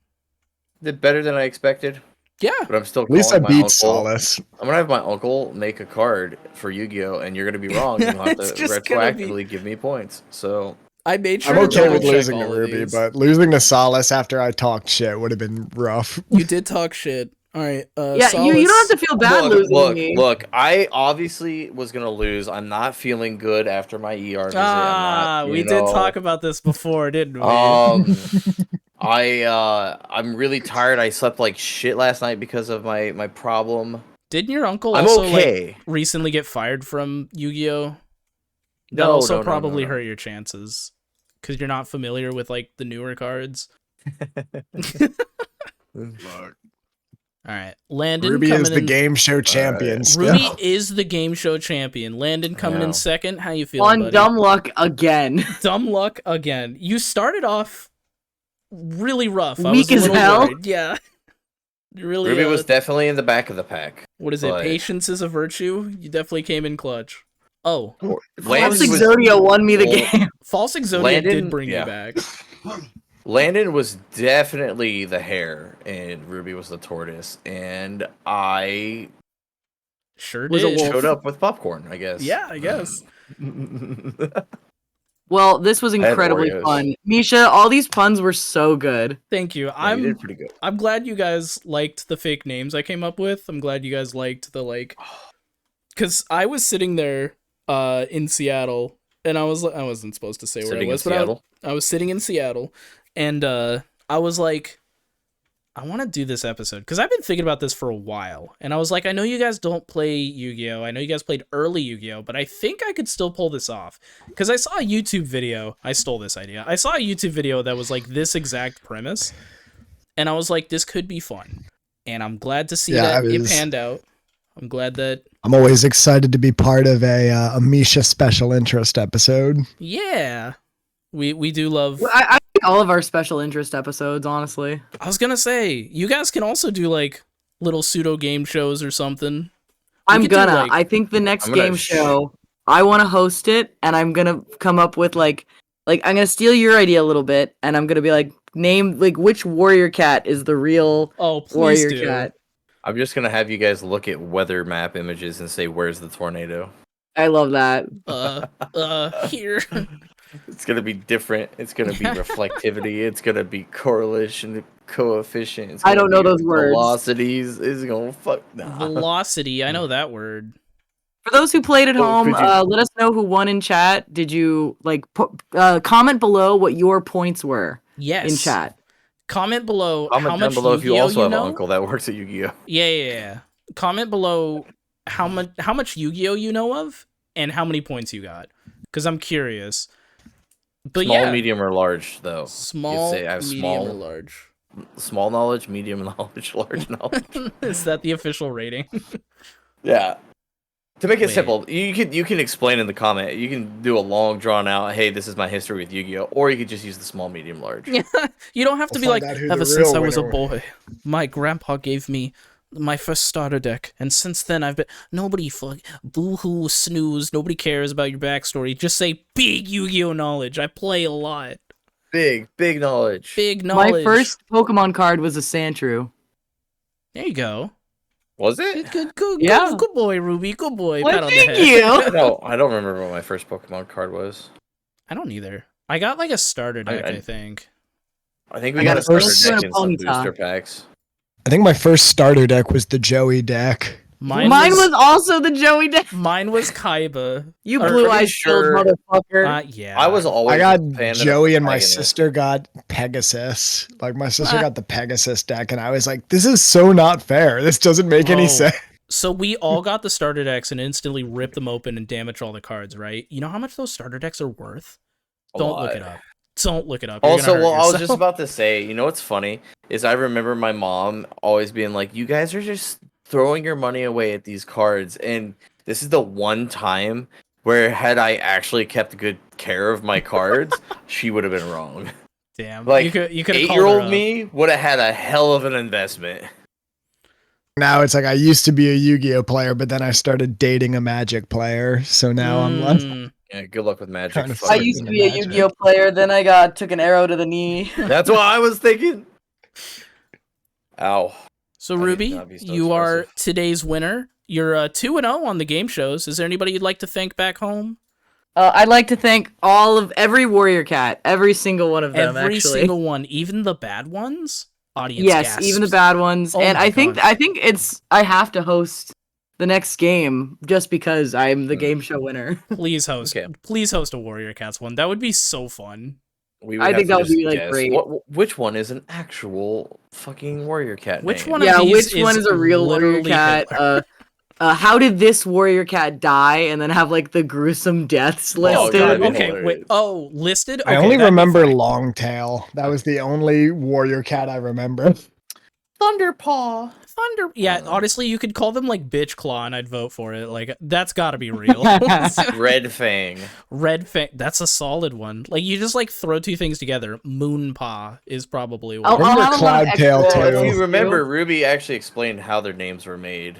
Did better than I expected. Yeah. But I'm still at least I my beat uncle. Solis. I'm gonna have my uncle make a card for Yu-Gi-Oh, and you're gonna be wrong. You'll have to retroactively give me points. So I made sure I'm to okay with double-check losing to all of Ruby, these. but losing to Solis after I double talked check all of shit these. would have been rough. You did talk shit. All right. Yeah, you don't Solis. have to feel bad losing to me. Look. I obviously was gonna lose. I'm not feeling good after my ER visit. We did talk about this before, didn't we? I'm really tired. I slept like shit last night because of my problem. Didn't your uncle I'm also okay. like recently get fired from Yu-Gi-Oh? That No, also no, probably no. hurt your chances because you're not familiar with like the newer cards. All right, Landon. Ruby coming is the in... game show champion. Ruby is the game show champion. Landon coming in second. How you feeling, On buddy? dumb luck again. Dumb luck again. You started off really rough. I Weak was a as little hell. worried. Yeah. Really, Ruby was definitely in the back of the pack. what is it? but- Patience is a virtue. You definitely came in clutch. Oh, False Landon was- Exodia won me the Well, game. False Exodia Landon- did bring you yeah. back. Landon was definitely the hare, and Ruby was the tortoise, and I Sure Was a did. wolf. showed up with popcorn, I guess. Yeah, I guess. Well, this was had incredibly Oreos. fun. Misha, all these puns were so good. Thank you. Yeah, you did pretty good. I'm glad you guys liked the fake names I came up with. I'm glad you guys liked the like, because I was sitting there in Seattle, and I wasn't supposed to say where I Sitting in was, but Seattle? I was sitting in Seattle, and I was like, I want to do this episode because I've been thinking about this for a while, and I was like, I know you guys don't play Yu-Gi-Oh! I know you guys played early Yu-Gi-Oh! But I think I could still pull this off because I saw a YouTube video. I stole this idea. I saw a YouTube video that was like this exact premise, and I was like, this could be fun, and I'm glad to see that it panned out. I'm glad that I'm always excited to be part of a Misha special interest episode. yeah, we do love. I like all of our special interest episodes, honestly. I was gonna say you guys can also do like little pseudo game shows or something. I think the next game show, I want to host it, and I'm gonna come up with like I'm gonna steal your idea a little bit, and I'm gonna be like, name like which warrior cat is the real warrior cat. I'm just gonna have you guys look at weather map images and say, "Where's the tornado?" I love that. Here. It's gonna be different. It's gonna be reflectivity. It's gonna be correlation coefficient. It's I don't know be those words. Velocities is gonna Velocity. I know that word. For those who played at home, could you- let us know who won in chat. Did you comment below what your points were Yes. in chat? Comment below Comment how down much below if you Yu-Gi-Oh also have know. an uncle that works at Yu-Gi-Oh. Yeah. Comment below how much Yu-Gi-Oh you know of and how many points you got, because I'm curious. But Small, yeah, medium, or large, though. small, You'd say I have medium, small, or large. small knowledge, medium knowledge, large knowledge. Is that the official rating? Yeah. To make it Wait. simple, you can explain in the comment. You can do a long drawn out, hey, this is my history with Yu-Gi-Oh, or you could just use the small, medium, large. Yeah, you don't have to We'll be like, find out who the ever since real I was a winner boy, my grandpa gave me my first starter deck, and since then I've been boo-hoo, snooze, nobody cares about your backstory. Just say big Yu-Gi-Oh knowledge. I play a lot. Big knowledge. Big knowledge. My first Pokemon card was a Sandshrew. There you go. Was it? Good boy, Ruby. Good boy. Well, Pat on the thank head. you. No, I don't remember what my first Pokemon card was. I don't either. I got like a starter deck, I- I think. I think we I got got a a starter first- deck and some Ponyta. booster packs. I think my first starter deck was the Joey deck. Mine was also the Joey deck. Mine was Kaiba. You Or- blue eyed pretty sure- motherfucker. Yeah. I was always I got a fan Joey of and my protagonist. sister got Pegasus. Like my sister got the Pegasus deck, and I was like, "This is so not fair. This doesn't make any Oh. sense." So we all got the starter decks and instantly ripped them open and damaged all the cards, right? You know how much those starter decks are worth? A Don't lot. look it up. Don't look it up. You're Also, gonna hurt well, I was just yourself. about to say, you know what's funny is I remember my mom always being like, "You guys are just throwing your money away at these cards," and this is the one time where had I actually kept good care of my cards, she would have been wrong. Damn. Like you could 8-year-old me would have had a hell of an investment. Now it's like I used to be a Yu-Gi-Oh player, but then I started dating a Magic player, so now I'm left. Yeah, good luck with Magic. Trying to Fuck I it. used to be a Yu-Gi-Oh player, then I took an arrow to the knee. That's what I was thinking. Ow. So I did Ruby, not be so you are expressive. today's winner. You're 2-0 on the game shows. Is there anybody you'd like to thank back home? I'd like to thank every warrior cat, every single one of them. Every actually. single one, even the bad ones. Audience yes, gasps. even the bad ones. Oh and my I think God. I have to host the next game just because I'm the game show winner. Please host. Okay. Please host a Warrior Cats one. That would be so fun. We would I have think to that would just be like guess great. which one is an actual fucking warrior cat Which name? one of Yeah, these which one is a real warrior literally cat? Hitler? How did this warrior cat die? And then have like the gruesome deaths Oh listed. God. be Okay. hilarious. Wait. Oh, listed. I Okay, only that'd be remember fine. Longtail. That was the only warrior cat I remember. Thunderpaw. Yeah, honestly, you could call them like Bitch Claw, and I'd vote for it. Like that's got to be real. Red Fang. Red Fang. That's a solid one. Like you just like throw two things together. Moonpaw is probably one. I'll Remember have a lot of Cloudtail, extra- too. If you remember, Ruby actually explained how their names were made.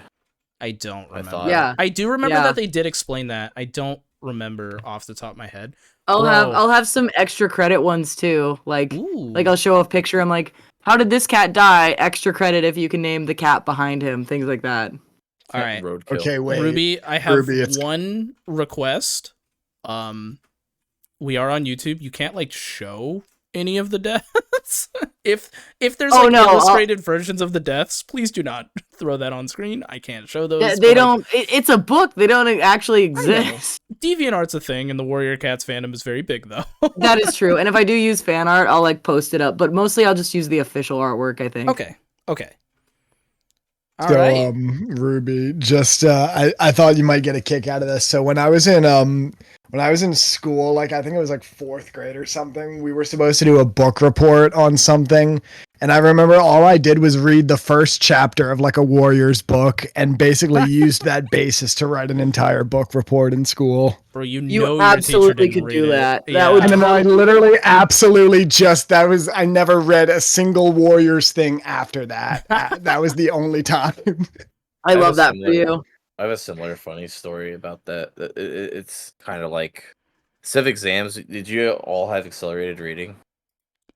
I don't remember. thought. Yeah. I do remember Yeah. that they did explain that. I don't remember off the top of my head. I'll Bro. have some extra credit ones too. Like Ooh. I'll show a picture. I'm like, how did this cat die? Extra credit if you can name the cat behind him. Things like that. All right. Roadkill. Okay, wait. Ruby, I have Ruby, it's- one request. We are on YouTube. You can't like show any of the deaths. if there's Oh, like no, illustrated versions of the deaths, please do not throw that on screen. I can't show those. They but, like, don't. It's a book. They don't actually exist. DeviantArt's a thing, and the Warrior Cats fandom is very big, though. That is true. And if I do use fan art, I'll like post it up. But mostly, I'll just use the official artwork. I think. Okay. All So, right. Ruby, just I thought you might get a kick out of this. So when I was in school, like I think it was like 4th grade or something, we were supposed to do a book report on something. And I remember all I did was read the first chapter of like a warrior's book and basically used that basis to write an entire book report in school. Bro, you You know absolutely your teacher didn't could do read it. that. That Yeah. would- And then I literally absolutely I never read a single warrior's thing after that. That was the only time. I love have a that for similar- you. I have a similar funny story about that. It's kind of like civ exams. Did you all have accelerated reading?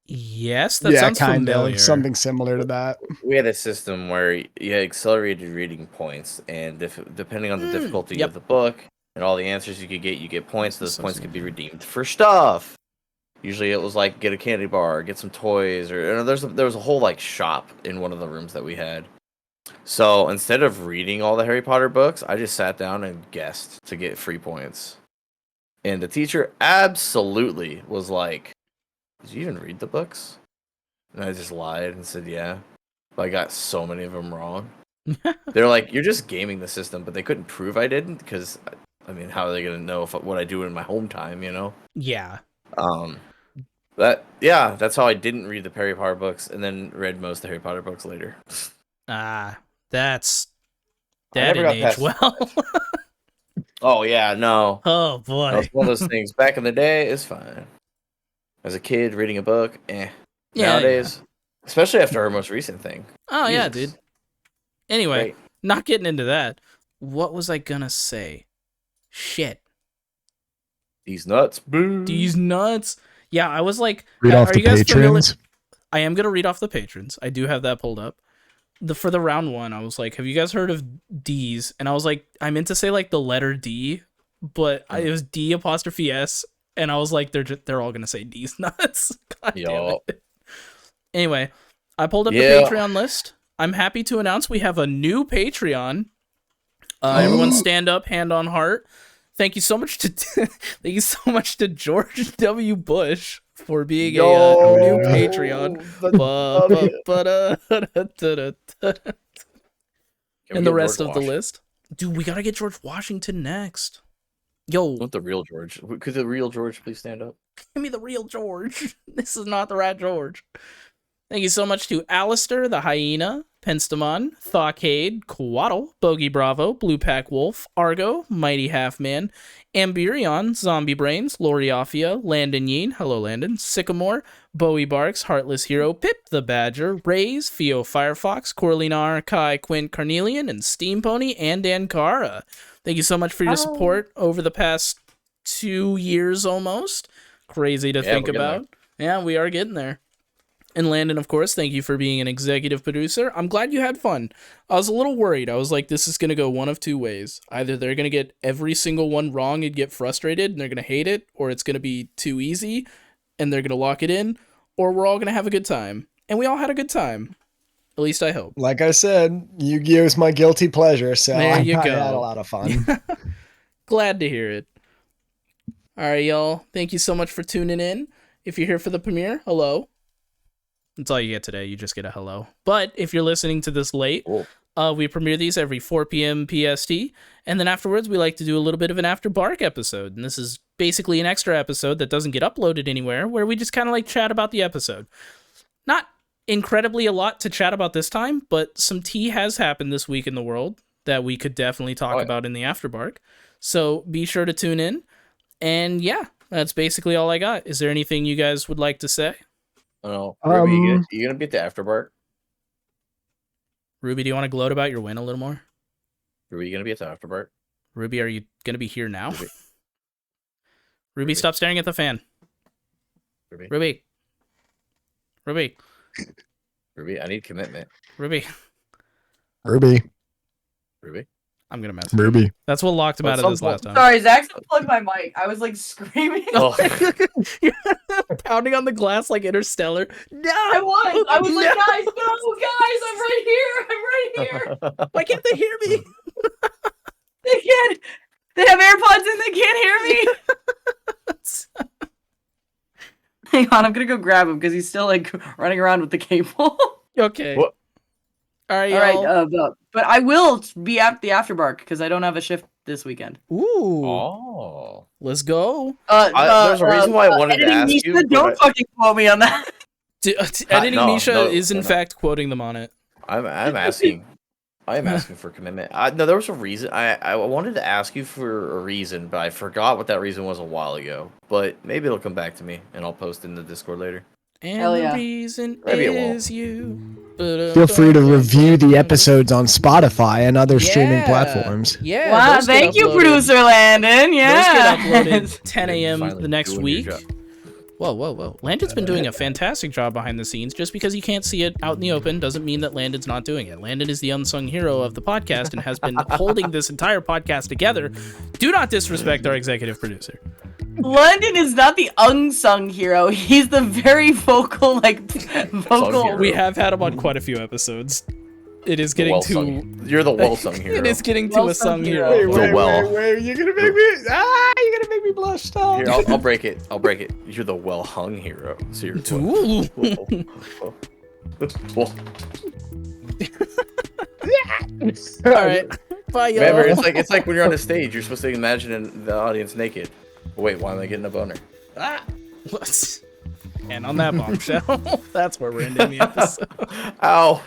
Yes, that sounds familiar. something similar to that. We had a system where you had accelerated reading points, and depending on the difficulty yep. of the book and all the answers you get points. Those points could be redeemed for stuff. Usually, it was like get a candy bar, get some toys, or there was a whole like shop in one of the rooms that we had. So instead of reading all the Harry Potter books, I just sat down and guessed to get free points. And the teacher absolutely was like, "Did you even read the books?" And I just lied and said, "Yeah." But I got so many of them wrong. They're like, "You're just gaming the system," but they couldn't prove I didn't because, I mean, how are they gonna know what I do in my home time? You know? Yeah. That's how I didn't read the Harry Potter books, and then read most of the Harry Potter books later. That I never didn't got age past- well. Oh yeah, no. Oh That boy. was one of those things. Back in the day, it's fine. As a kid, reading a book, Yeah, Nowadays, especially after our most recent thing. Oh yeah, Jesus. dude. Anyway, Great. not getting into that. What was I gonna say? Shit. These nuts. Boo. These nuts. Yeah, I was like, Read off the you guys familiar? patrons. I am gonna read off the patrons. I do have that pulled up. For the round one, I was like, have you guys heard of D's? And I was like, I meant to say like the letter D, but it was D''S, and I was like, they're all gonna say D's nuts. God damn Yo. it. Anyway, I pulled up Yeah. the Patreon list. I'm happy to announce we have a new Patreon. Everyone stand up, hand on heart. Thank you so much to George W. Bush for being a new Patreon. And the rest of the list. Dude, we gotta get George Washington next. Yo, Want the real George? Could the real George please stand up? give me the real George. This is not the right George. Thank you so much to Alistair, the Hyena, Penstamon, Thawcade, Quaddle, Bogey Bravo, Blue Pack Wolf, Argo, Mighty Half Man, Amburion, Zombie Brains, Loriafia, Landon Yeen, hello Landon, Sycamore, Bowie Barks, Heartless Hero, Pip the Badger, Rays, Theo Firefox, Corlinar, Kai, Quint, Carnelian, and Steam Pony, and Ankara. Thank you so much for your support over the past 2 years almost. Crazy to think we're getting about. Yeah, we are getting there. And Landon, of course, thank you for being an executive producer. I'm glad you had fun. I was a little worried. I was like, this is going to go one of two ways. Either they're going to get every single one wrong and get frustrated and they're going to hate it, or it's going to be too easy and they're going to lock it in, or we're all going to have a good time. And we all had a good time. At least I hope. Like I said, Yu-Gi-Oh is my guilty pleasure, so there you I go. had a lot of fun. Glad to hear it. All right, y'all. Thank you so much for tuning in. If you're here for the premiere, hello. That's all you get today. You just get a hello. But if you're listening to this late, we premiere these every 4 p.m. PST. And then afterwards, we like to do a little bit of an After Bark episode. And this is basically an extra episode that doesn't get uploaded anywhere, where we just kind of like chat about the episode. Not incredibly a lot to chat about this time, but some tea has happened this week in the world that we could definitely talk about in the After Bark. So be sure to tune in. And yeah, that's basically all I got. Is there anything you guys would like to say? Oh, Ruby, you gonna be at the Afterbark? Ruby, do you want to gloat about your win a little more? Ruby, you gonna be at the Afterbark? Ruby, are you gonna be here now? Ruby, stop staring at the fan. Ruby, I need commitment. Ruby. I'm gonna mess. Ruby. That's what locked him out of this last time. Sorry, Zach's unplugged my mic. I was like screaming. Oh. You're pounding on the glass like Interstellar. No, I was like, guys, I'm right here. Why can't they hear me? They can't. They have AirPods and they can't hear me. Hang on, I'm gonna go grab him because he's still like running around with the cable. Okay. What? All right, but I will be at the Afterbark because I don't have a shift this weekend. Ooh. Oh. Let's go. There's a reason why I wanted to ask Misha, you. Don't fucking quote me on that. Editing Misha is in fact quoting them on it. I'm asking. I am asking for commitment. No, there was a reason. I wanted to ask you for a reason, but I forgot what that reason was a while ago. But maybe it'll come back to me, and I'll post in the Discord later. And the reason is you. Feel free to review the episodes on Spotify and other streaming platforms. Yeah. Wow, thank you, producer Landon. Yeah. Those get uploaded 10 a.m. the next week. Whoa. Landon's been doing a fantastic job behind the scenes. Just because you can't see it out in the open doesn't mean that Landon's not doing it. Landon is the unsung hero of the podcast and has been holding this entire podcast together. Do not disrespect our executive producer. London is not the unsung hero. He's the very vocal. We have had him on quite a few episodes. It is getting You're the well-sung hero. It is getting to a sung hero. Wait, you're gonna make me blush. Stop. Here, I'll break it. You're the well-hung hero. So you're All right. Bye, y'all. Remember, it's like when you're on a stage, you're supposed to imagine the audience naked. Wait, why am I getting a boner? And on that bombshell, that's where we're ending the episode. Ow.